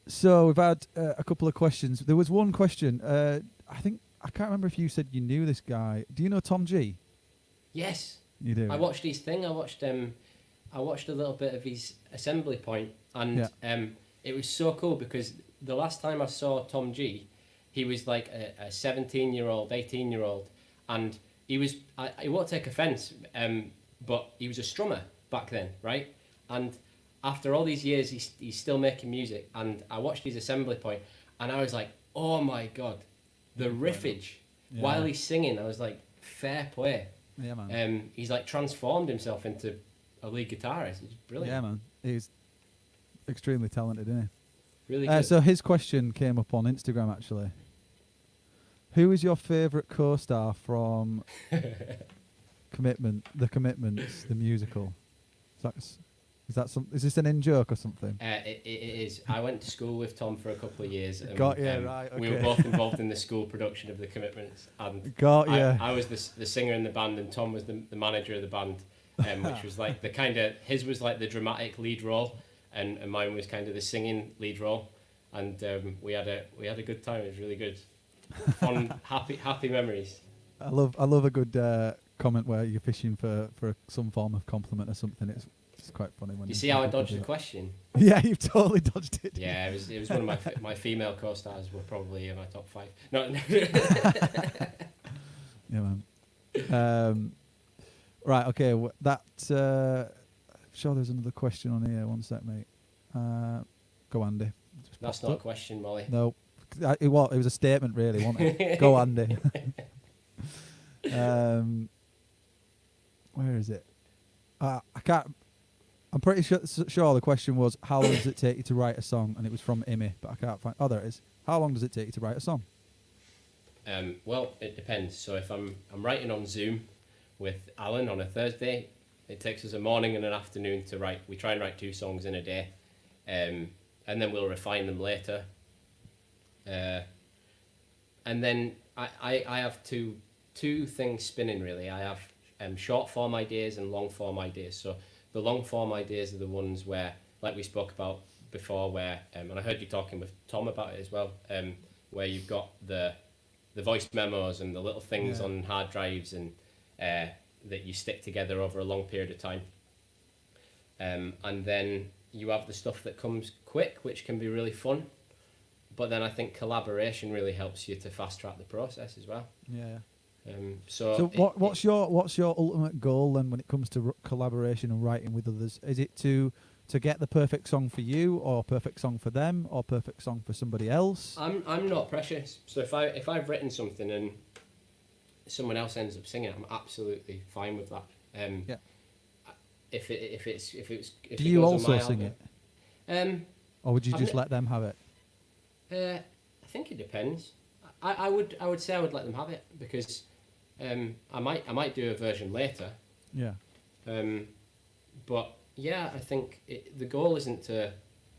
Speaker 1: So we've had a couple of questions. There was one question. I can't remember if you said you knew this guy. Do you know Tom G?
Speaker 2: Yes.
Speaker 1: You do.
Speaker 2: I watched his thing. I watched a little bit of his assembly point, and it was so cool because the last time I saw Tom G, he was like a 17-year-old, 18-year-old, and he was. I won't take offence, but he was a strummer back then, right? And after all these years, he's still making music, and I watched his assembly point, and I was like, oh my god, the riffage while he's singing. I was like, fair play.
Speaker 1: Yeah, man.
Speaker 2: He's like transformed himself into a lead guitarist. He's brilliant.
Speaker 1: Yeah, man. He's extremely talented, isn't he?
Speaker 2: Really good.
Speaker 1: So his question came up on Instagram, actually. Who is your favourite co-star from The Commitments, the musical? Is this an in-joke or something?
Speaker 2: It is. I went to school with Tom for a couple of years. And,
Speaker 1: right. Okay.
Speaker 2: We were both involved in the school production of The Commitments. And I was the singer in the band, and Tom was the manager of the band, which was like his was like the dramatic lead role, and mine was kind of the singing lead role. And we had a good time. It was really good. Fun, happy memories.
Speaker 1: I love a good comment where you're fishing for some form of compliment or something. It's quite funny when
Speaker 2: you see how I dodged the question.
Speaker 1: Yeah, you've totally dodged it.
Speaker 2: Yeah, it was one of my female co-stars were probably in my top 5. No.
Speaker 1: Yeah, man. Right, okay. Sure, there's another question on here. One sec, mate. Go, Andy.
Speaker 2: That's not a question, Molly.
Speaker 1: No, it was a statement, really, wasn't it? Go, Andy. Where is it? I can't. I'm pretty sure the question was, how long does it take you to write a song? And it was from Imi, but I can't find... Oh, there it is. How long does it take you to write a song?
Speaker 2: Well, it depends. So if I'm writing on Zoom with Alan on a Thursday, it takes us a morning and an afternoon to write. We try and write 2 songs in a day, and then we'll refine them later. And then I have two things spinning, really. I have short form ideas and long form ideas. So the long form ideas are the ones where, like we spoke about before, where and I heard you talking with Tom about it as well, where you've got the voice memos and the little things on hard drives and that you stick together over a long period of time. And then you have the stuff that comes quick, which can be really fun. But then I think collaboration really helps you to fast track the process as well.
Speaker 1: Yeah.
Speaker 2: So
Speaker 1: what's your ultimate goal then when it comes to collaboration and writing with others? Is it to get the perfect song for you, or perfect song for them, or perfect song for somebody else? I'm
Speaker 2: not precious. So if I've written something and someone else ends up singing it, I'm absolutely fine with that.
Speaker 1: Yeah.
Speaker 2: If it
Speaker 1: Do you
Speaker 2: goes
Speaker 1: also
Speaker 2: on my
Speaker 1: sing
Speaker 2: album,
Speaker 1: or would you
Speaker 2: I've
Speaker 1: just
Speaker 2: ne-
Speaker 1: let them have it?
Speaker 2: I think it depends. I would say I would let them have it because I might do a version later.
Speaker 1: Yeah,
Speaker 2: But yeah, I think the goal isn't to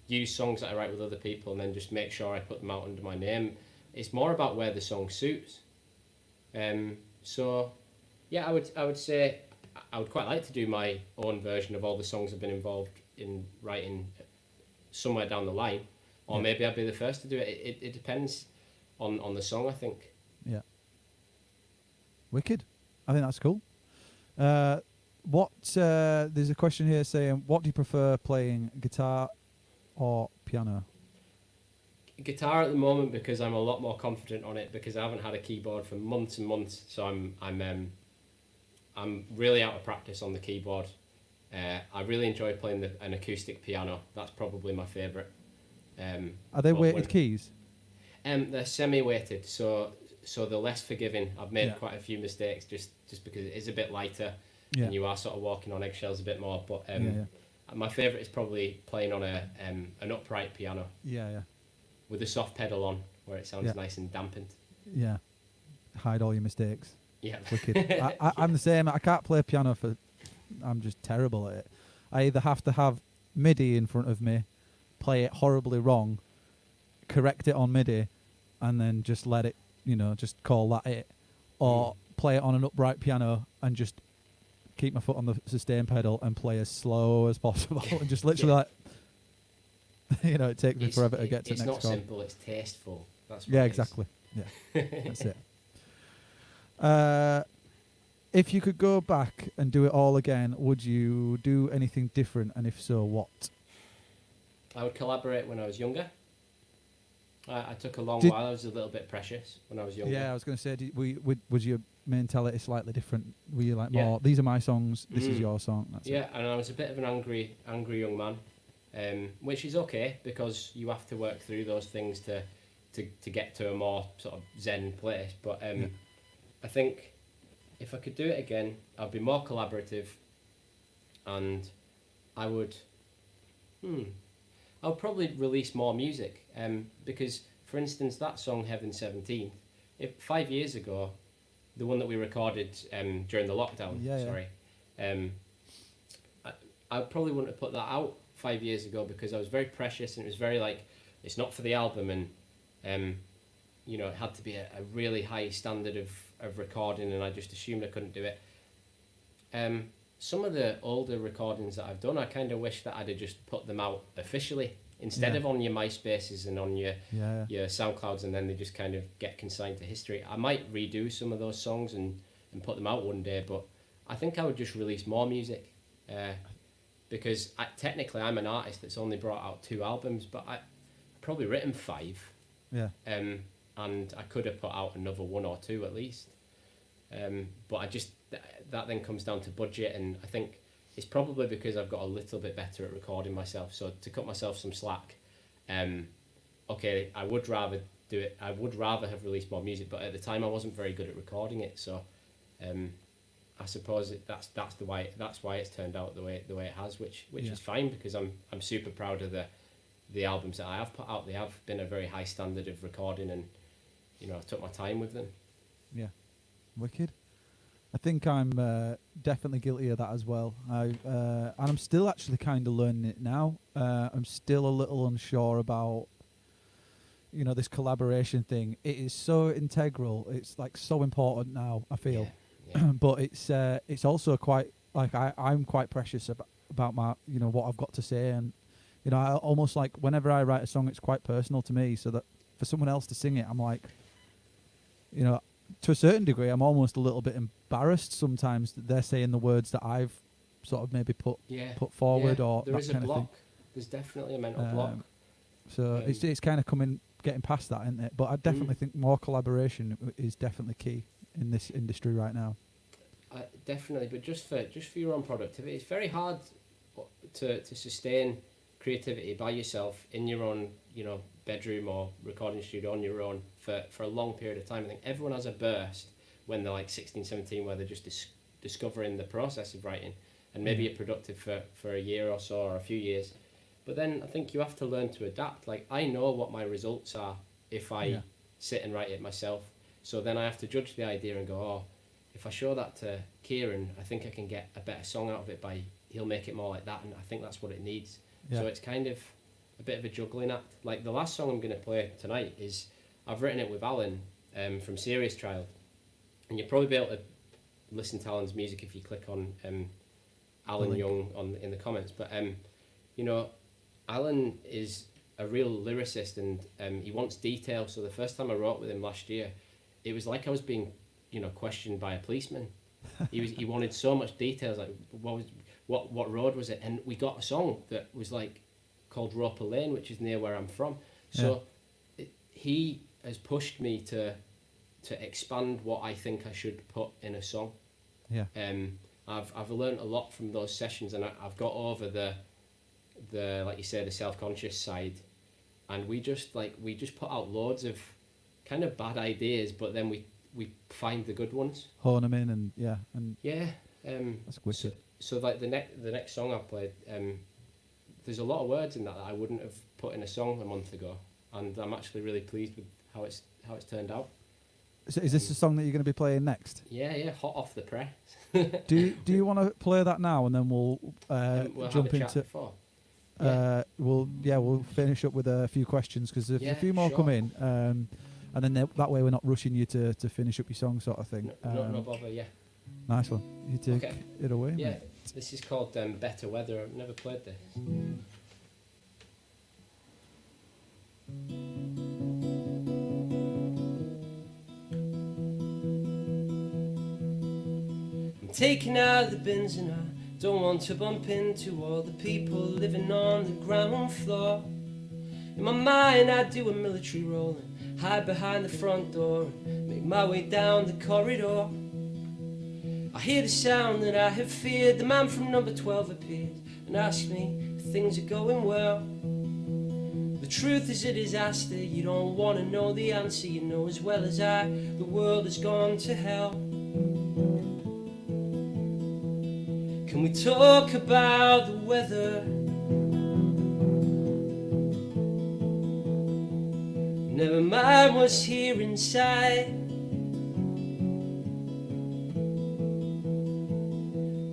Speaker 2: use songs that I write with other people and then just make sure I put them out under my name. It's more about where the song suits. So yeah, I would say I would quite like to do my own version of all the songs I've been involved in writing somewhere down the line, or
Speaker 1: Yeah.
Speaker 2: maybe I'd be the first to do it. It depends on the song, I think.
Speaker 1: yeah. Wicked. I think that's cool. What? There's a question here saying, what do you prefer playing, guitar or piano?
Speaker 2: Guitar at the moment because I'm a lot more confident on it because I haven't had a keyboard for months and months, so I'm really out of practice on the keyboard. I really enjoy playing an acoustic piano. That's probably my favourite.
Speaker 1: Are they
Speaker 2: but
Speaker 1: weighted keys?
Speaker 2: They're semi-weighted, so they're less forgiving. I've made
Speaker 1: Yeah.
Speaker 2: quite a few mistakes just because it is a bit lighter,
Speaker 1: Yeah.
Speaker 2: and you are sort of walking on eggshells a bit more. But
Speaker 1: Yeah.
Speaker 2: my favourite is probably playing on an upright piano
Speaker 1: Yeah.
Speaker 2: with a soft pedal on, where it sounds
Speaker 1: Yeah.
Speaker 2: nice and dampened.
Speaker 1: Yeah. Hide all your mistakes.
Speaker 2: Yeah.
Speaker 1: Wicked. I'm the same. I can't play piano I'm just terrible at it. I either have to have MIDI in front of me, play it horribly wrong, correct it on MIDI, and then just let it, just call that it, or play it on an upright piano and just keep my foot on the sustain pedal and play as slow as possible and just literally like, it takes me forever to get to the next
Speaker 2: It's not
Speaker 1: chord.
Speaker 2: simple, it's tasteful. That's what
Speaker 1: Yeah,
Speaker 2: it is.
Speaker 1: exactly. Yeah, that's it. If you could go back and do it all again, would you do anything different? And if so, what?
Speaker 2: I would collaborate when I was younger. I took a long while. I was a little bit precious when I was younger.
Speaker 1: Yeah, I was going to say, was your mentality slightly different? Were you like
Speaker 2: Yeah.
Speaker 1: more, these are my songs, this is your song? That's
Speaker 2: Yeah, and I was a bit of an angry young man, which is okay because you have to work through those things to get to a more sort of zen place. But I think if I could do it again, I'd be more collaborative, and I would probably release more music. Because, for instance, that song Heaven 17, 5 years ago, the one that we recorded during the lockdown, I probably wouldn't have put that out 5 years ago because I was very precious and it was very like, it's not for the album, and it had to be a really high standard of recording, and I just assumed I couldn't do it. Some of the older recordings that I've done, I kind of wish that I'd have just put them out officially instead of on your MySpaces and on your SoundClouds, and then they just kind of get consigned to history. I might redo some of those songs and put them out one day, but I think I would just release more music because technically I'm an artist that's only brought out 2 albums, but I've probably written 5.
Speaker 1: Yeah.
Speaker 2: And I could have put out another 1 or 2 at least. But I just, that then comes down to budget, and I think it's probably because I've got a little bit better at recording myself. So to cut myself some slack, okay, I would rather do it. I would rather have released more music, but at the time I wasn't very good at recording it. So I suppose that's why it's turned out the way it has, which is fine because I'm super proud of the albums that I have put out. They have been a very high standard of recording, and I took my time with them.
Speaker 1: Yeah, wicked. I think I'm definitely guilty of that as well. And I'm still actually kind of learning it now. I'm still a little unsure about, this collaboration thing. It is so integral. It's like so important now, I feel.
Speaker 2: Yeah.
Speaker 1: But it's also quite like I'm quite precious about my what I've got to say, and I almost like whenever I write a song, it's quite personal to me. So that for someone else to sing it, I'm like, to a certain degree, I'm almost a little bit embarrassed sometimes that they're saying the words that I've sort of maybe put forward, or
Speaker 2: there
Speaker 1: that
Speaker 2: is
Speaker 1: kind
Speaker 2: a block.
Speaker 1: of thing.
Speaker 2: There's definitely a mental block.
Speaker 1: So it's kind of getting past that, isn't it? But I definitely think more collaboration is definitely key in this industry right now.
Speaker 2: Definitely, but just for your own productivity, it's very hard to sustain creativity by yourself in your own bedroom or recording studio on your own for a long period of time. I think everyone has a burst when they're like 16, 17 where they're just discovering the process of writing, and maybe you're productive for a year or so or a few years, But then I think you have to learn to adapt. Like, I know what my results are if I sit and write it myself. So then I have to judge the idea and go, oh, if I show that to Kieran, I think I can get a better song out of it he'll make it more like that, and I think that's what it needs. Yeah. So it's kind of a bit of a juggling act. Like, the last song I'm going to play tonight is, I've written it with Alan from Serious Child. And you'll probably be able to listen to Alan's music if you click on Alan Young in the comments. But, you know, Alan is a real lyricist, and he wants detail. So the first time I wrote with him last year, it was like I was being, you know, questioned by a policeman. He wanted so much details, like what road was it? And we got a song that was like called Roper Lane, which is near where I'm from. So he has pushed me to expand what I think I should put in a song. Yeah. I've learned a lot from those sessions, and I've got over the like you say, the self-conscious side, and we just put out loads of kind of bad ideas, but then we find the good ones,
Speaker 1: hone them in, and that's wicked.
Speaker 2: So like the next song I played, there's a lot of words in that I wouldn't have put in a song a month ago, and I'm actually really pleased with how it's turned out.
Speaker 1: So is this the song that you're going to be playing next?
Speaker 2: Yeah, hot off the press.
Speaker 1: Do you want to play that now, and then we'll jump into? We'll finish up with a few questions, because there's a few more come in, and then that way we're not rushing you to finish up your song, sort of thing.
Speaker 2: No bother. Yeah.
Speaker 1: Nice one. You take it away.
Speaker 2: Yeah,
Speaker 1: mate.
Speaker 2: This is called Better Weather. I've never played this. I'm taking out the bins, and I don't want to bump into all the people living on the ground floor. In my mind I do a military roll and hide behind the front door and make my way down the corridor. I hear the sound that I have feared. The man from number 12 appears and asks me if things are going well. The truth is a disaster. You don't want to know the answer. You know as well as I, the world has gone to hell. Can we talk about the weather? Never mind what's here inside.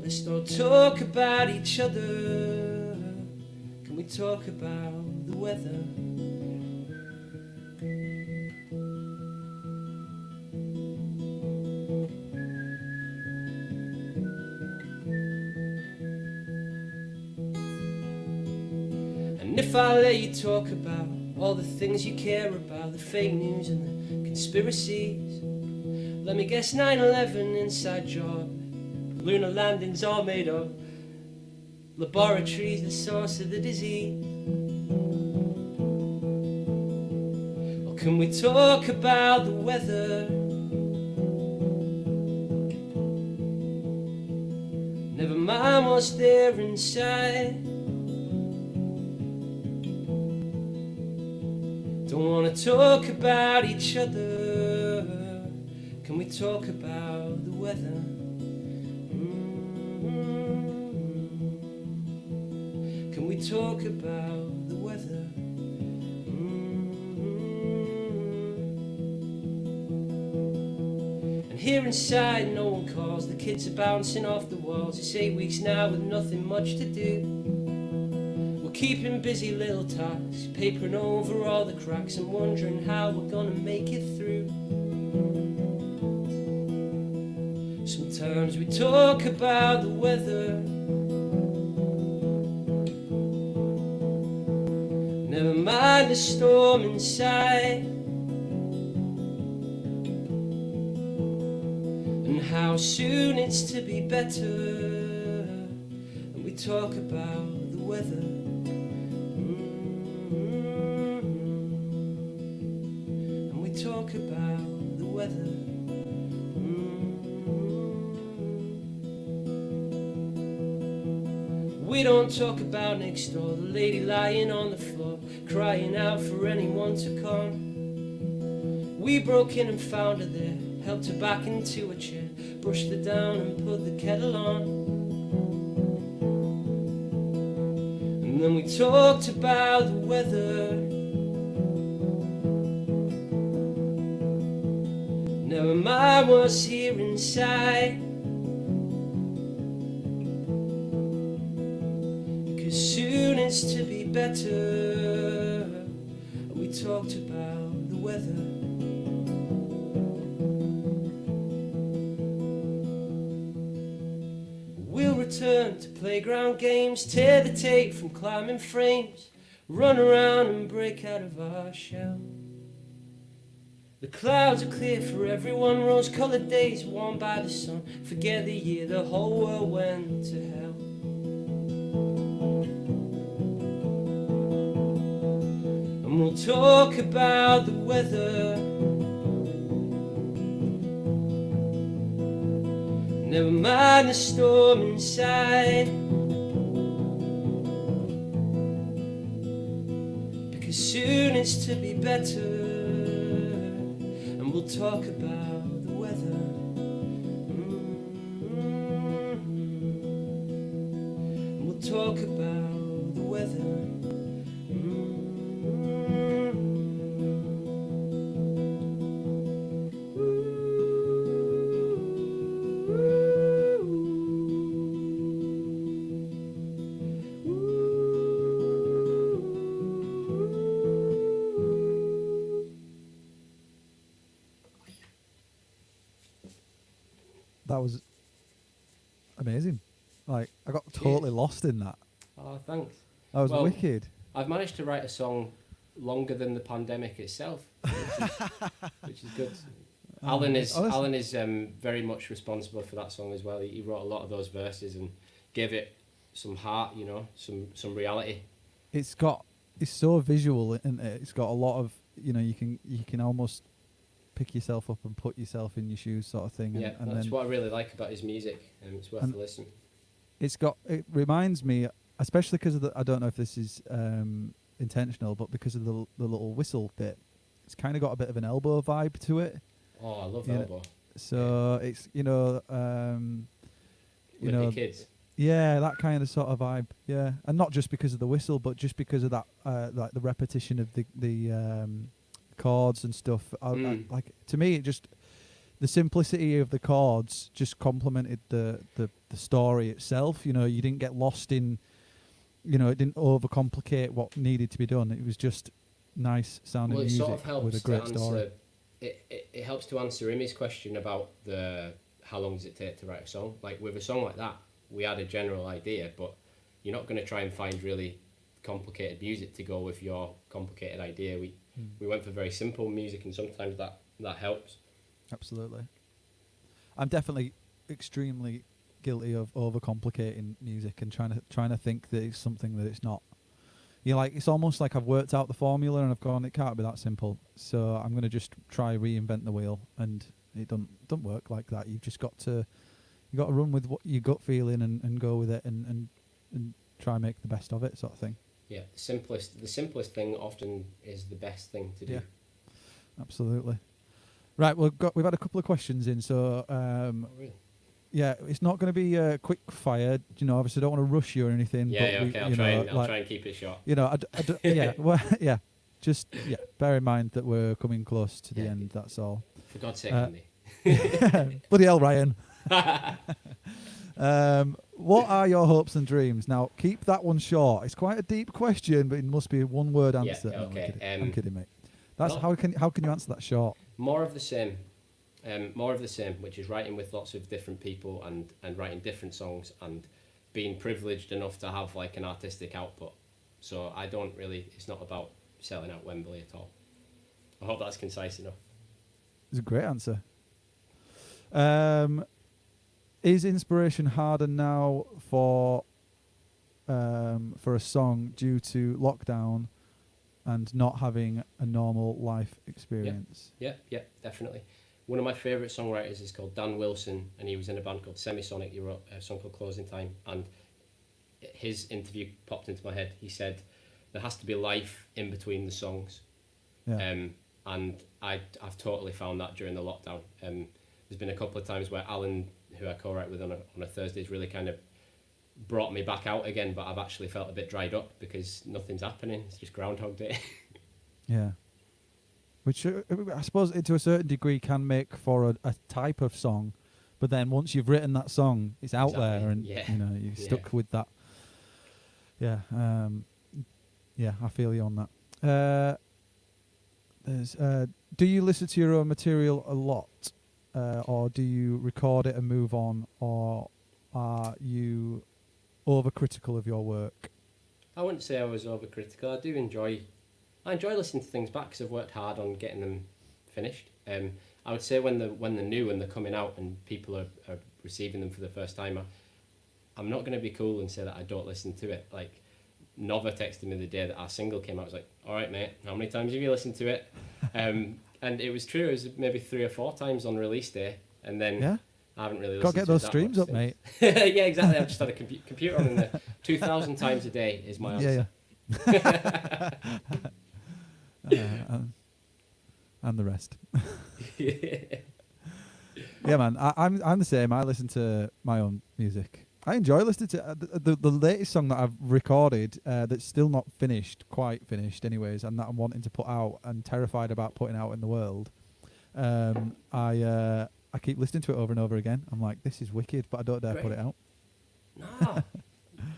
Speaker 2: Let's not talk about each other. Can we talk about the weather? And if I let you talk about all the things you care about, the fake news and the conspiracies, let me guess, 9/11 inside job, lunar landings all made up, laboratories the source of the disease. Or can we talk about the weather? Never mind what's there inside. Don't wanna talk about each other. Can we talk about the weather? Can we talk about the weather? And here inside no one calls. The kids are bouncing off the walls. It's 8 weeks now with nothing much to do. Keeping busy little tasks, papering over all the cracks and wondering how we're gonna make it through. Sometimes we talk about the weather. Never mind the storm inside. And how soon it's to be better. And we talk about the weather. Talk about the weather. We don't talk about next door, the lady lying on the floor, crying out for anyone to come. We broke in and found her there, helped her back into a chair, brushed her down and put the kettle on. And then we talked about the weather. Never mind what's here inside, because soon it's to be better. We talked about the weather. We'll return to playground games, tear the tape from climbing frames, run around and break out of our shell. The clouds are clear for everyone, rose-coloured days warmed by the sun. Forget the year the whole world went to hell. And we'll talk about the weather. Never mind the storm inside, because soon it's to be better. And we'll talk about the weather. And we'll talk about the weather.
Speaker 1: That was amazing. Like, I got totally lost in that.
Speaker 2: Oh, thanks.
Speaker 1: That was
Speaker 2: Well,
Speaker 1: wicked.
Speaker 2: I've managed to write a song longer than the pandemic itself, which is good. Alan is very much responsible for that song as well. He wrote a lot of those verses and gave it some heart, you know, some reality.
Speaker 1: It's so visual, isn't it? It's got a lot of, you know, you can almost pick yourself up and put yourself in your shoes, sort of thing.
Speaker 2: Yeah,
Speaker 1: and
Speaker 2: that's
Speaker 1: then
Speaker 2: what I really like about his music, and it's worth a listen.
Speaker 1: it reminds me, especially because of the, I don't know if this is intentional, but because of the little whistle bit, it's kind of got a bit of an elbow vibe to it.
Speaker 2: Oh, I love
Speaker 1: You know,
Speaker 2: Elbow.
Speaker 1: So it's
Speaker 2: With the kids.
Speaker 1: Yeah, that kind of sort of vibe. Yeah, and not just because of the whistle, but just because of that, like the repetition of the chords and stuff. Like, to me, it just, the simplicity of the chords just complemented the story itself. You know, you didn't get lost in, you know, it didn't overcomplicate what needed to be done. It was just nice sounding music
Speaker 2: sort of helps
Speaker 1: with a great story.
Speaker 2: It helps to answer Imi's question about how long does it take to write a song. Like, with a song like that, we had a general idea, but you're not going to try and find really complicated music to go with your complicated idea. We went for very simple music, and sometimes that helps.
Speaker 1: Absolutely. I'm definitely extremely guilty of overcomplicating music and trying to think that it's something that it's not. You know, like, it's almost like I've worked out the formula and I've gone, it can't be that simple. So I'm going to just try reinvent the wheel, and it don't work like that. You've just got to run with what your gut feeling and go with it and try and make the best of it, sort of thing.
Speaker 2: Yeah, the simplest thing often is the best thing to do.
Speaker 1: Yeah, absolutely. Right, we've had a couple of questions in, so
Speaker 2: Oh, really?
Speaker 1: yeah, it's not going to be quick fire. You know, obviously, I don't want to rush you or anything.
Speaker 2: Yeah,
Speaker 1: but
Speaker 2: okay. I'll try and keep it short.
Speaker 1: You know, yeah, well, yeah. Just bear in mind that we're coming close to the
Speaker 2: Yeah.
Speaker 1: end. That's all.
Speaker 2: For God's sake, Andy.
Speaker 1: Bloody hell, Ryan. What are your hopes and dreams? Now, keep that one short. It's quite a deep question, but it must be a one-word answer.
Speaker 2: Yeah,
Speaker 1: No,
Speaker 2: okay.
Speaker 1: I'm kidding, mate. That's how can you answer that short?
Speaker 2: More of the same. More of the same, which is writing with lots of different people and writing different songs and being privileged enough to have like an artistic output. So it's not about selling out Wembley at all. I hope that's concise enough.
Speaker 1: It's a great answer. Is inspiration harder now for a song due to lockdown and not having a normal life experience?
Speaker 2: Yeah, definitely. One of my favourite songwriters is called Dan Wilson, and he was in a band called Semisonic. He wrote a song called Closing Time, and his interview popped into my head. He said there has to be life in between the songs.
Speaker 1: Yeah.
Speaker 2: And I've totally found that during the lockdown. There's been a couple of times where Alan, who I co-write with on a Thursday, has really kind of brought me back out again, but I've actually felt a bit dried up because nothing's happening. It's just Groundhog Day.
Speaker 1: Yeah. Which I suppose to a certain degree can make for a type of song, but then once you've written that song, it's out
Speaker 2: Exactly,
Speaker 1: there, and
Speaker 2: yeah.
Speaker 1: you know you're
Speaker 2: Yeah.
Speaker 1: stuck with that. Yeah, yeah, I feel you on that. Do you listen to your own material a lot, or do you record it and move on, or are you overcritical of your work?
Speaker 2: I wouldn't say I was overcritical. I enjoy listening to things back because I've worked hard on getting them finished. I would say when they're new and they're coming out and people are receiving them for the first time, I'm not going to be cool and say that I don't listen to it. Like, Nova texted me the day that our single came out. I was like, all right, mate, how many times have you listened to it? And it was true. It was maybe 3 or 4 times on release day. And then
Speaker 1: Yeah,
Speaker 2: I haven't really
Speaker 1: got
Speaker 2: listened
Speaker 1: to get
Speaker 2: to it
Speaker 1: those
Speaker 2: that
Speaker 1: streams
Speaker 2: much
Speaker 1: up, mate.
Speaker 2: since. Yeah, exactly. I've just had a computer on in there. 2,000 times a day is my answer.
Speaker 1: Yeah. And the rest. Yeah, man. I'm the same. I listen to my own music. I enjoy listening to the latest song that I've recorded that's still not quite finished, anyways, and that I'm wanting to put out and terrified about putting out in the world. I keep listening to it over and over again. I'm like, this is wicked, but I don't dare put it out.
Speaker 2: No,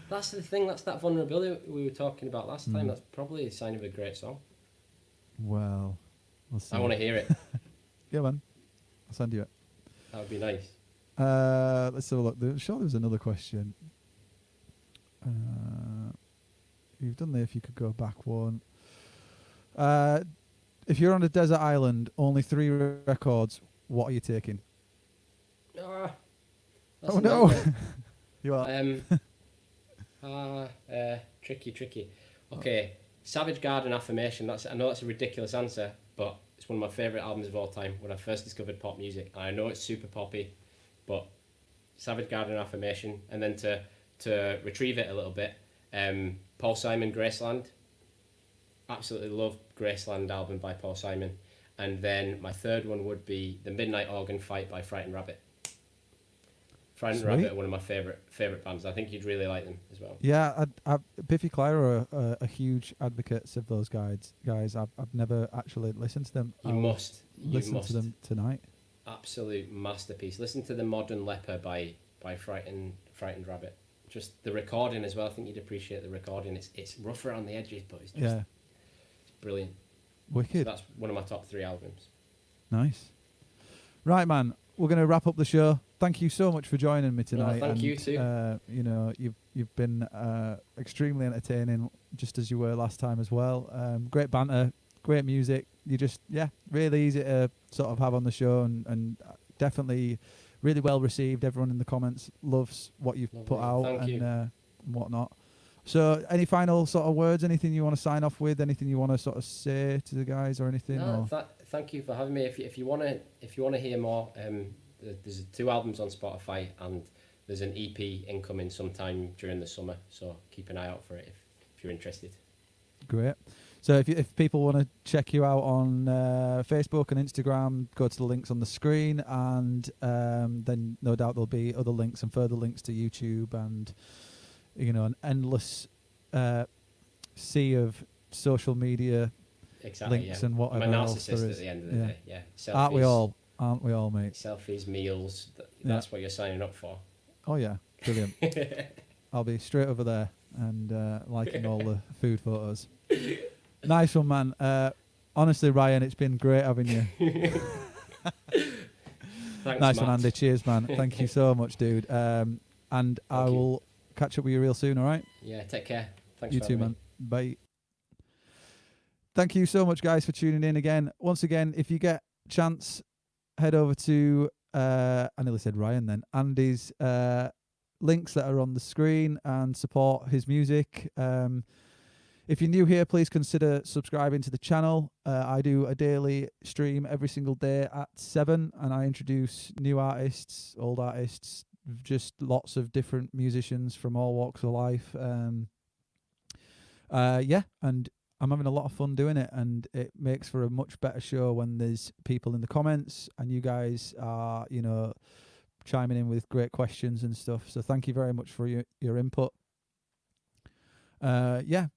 Speaker 2: that's the thing. That's that vulnerability we were talking about last time. That's probably a sign of a great song.
Speaker 1: Well, we'll see.
Speaker 2: I want to hear it.
Speaker 1: Yeah, man. I'll send you it.
Speaker 2: That would be nice.
Speaker 1: Let's have a look. Sure, there was another question. You've done the if you could go back one. If you're on a desert island, only 3 records, what are you taking?
Speaker 2: That's
Speaker 1: Oh no! You are.
Speaker 2: Tricky. Okay, Savage Garden Affirmation. I know that's a ridiculous answer, but it's one of my favourite albums of all time. When I first discovered pop music, and I know it's super poppy, but Savage Garden Affirmation, and then to retrieve it a little bit, Paul Simon, Graceland. Absolutely love Graceland album by Paul Simon. And then my third one would be The Midnight Organ Fight by Frightened Rabbit. Frightened Rabbit are one of my favourite bands. I think you'd really like them as well.
Speaker 1: Yeah, Biffy Clyro are a huge advocates of those guys. I've never actually listened to them.
Speaker 2: You must
Speaker 1: listen to them tonight.
Speaker 2: Absolute masterpiece. Listen to The Modern Leper by Frightened Rabbit. Just the recording as well. I think you'd appreciate the recording. It's rough around the edges, but it's just it's brilliant.
Speaker 1: Wicked.
Speaker 2: So that's one of my top 3 albums.
Speaker 1: Nice. Right, man. We're going to wrap up the show. Thank you so much for joining me tonight.
Speaker 2: Thank you too.
Speaker 1: You know, you've been extremely entertaining, just as you were last time as well. Great banter, great music. You just really easy to sort of have on the show, and definitely really well received. Everyone in the comments loves what you've put out.
Speaker 2: Thank you.
Speaker 1: And whatnot. So, any final sort of words? Anything you want to sign off with? Anything you want to sort of say to the guys or anything?
Speaker 2: No, thank you for having me. If you want to hear more, there's 2 albums on Spotify, and there's an EP incoming sometime during the summer. So keep an eye out for it if you're interested.
Speaker 1: Great. So if people want to check you out on Facebook and Instagram, go to the links on the screen, and then no doubt there'll be other links and further links to YouTube and an endless sea of social media links and whatever
Speaker 2: I'm a
Speaker 1: else there
Speaker 2: narcissist
Speaker 1: is.
Speaker 2: at the end of the day. Yeah. Selfies,
Speaker 1: Aren't we all, mate?
Speaker 2: Selfies, meals. That's what you're signing up for.
Speaker 1: Oh yeah, brilliant. I'll be straight over there and liking all the food photos. Nice one, man. Honestly, Ryan, it's been great having you.
Speaker 2: Thanks,
Speaker 1: nice
Speaker 2: Matt.
Speaker 1: one, Andy. Cheers, man. Thank you so much, dude. And I will catch up with you real soon, all right?
Speaker 2: Yeah, take care. Thanks
Speaker 1: You
Speaker 2: for
Speaker 1: too,
Speaker 2: having
Speaker 1: man. Bye. Thank you so much, guys, for tuning in again. Once again, if you get a chance, head over to, I nearly said Ryan then, Andy's links that are on the screen and support his music. If you're new here, please consider subscribing to the channel. I do a daily stream every single day at 7, and I introduce new artists, old artists, just lots of different musicians from all walks of life. And I'm having a lot of fun doing it, and it makes for a much better show when there's people in the comments and you guys are, chiming in with great questions and stuff. So thank you very much for your input. Yeah.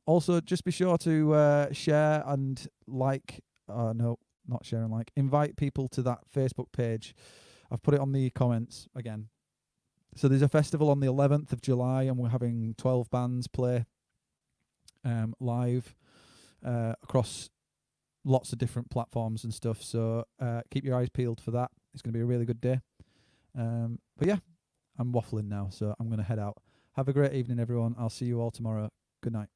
Speaker 1: Also, just be sure to share and like. No, not share and like. Invite people to that Facebook page. I've put it on the comments again. So there's a festival on the 11th of July, and we're having 12 bands play live across lots of different platforms and stuff. So keep your eyes peeled for that. It's going to be a really good day. But yeah, I'm waffling now, so I'm going to head out. Have a great evening, everyone. I'll see you all tomorrow. Good night.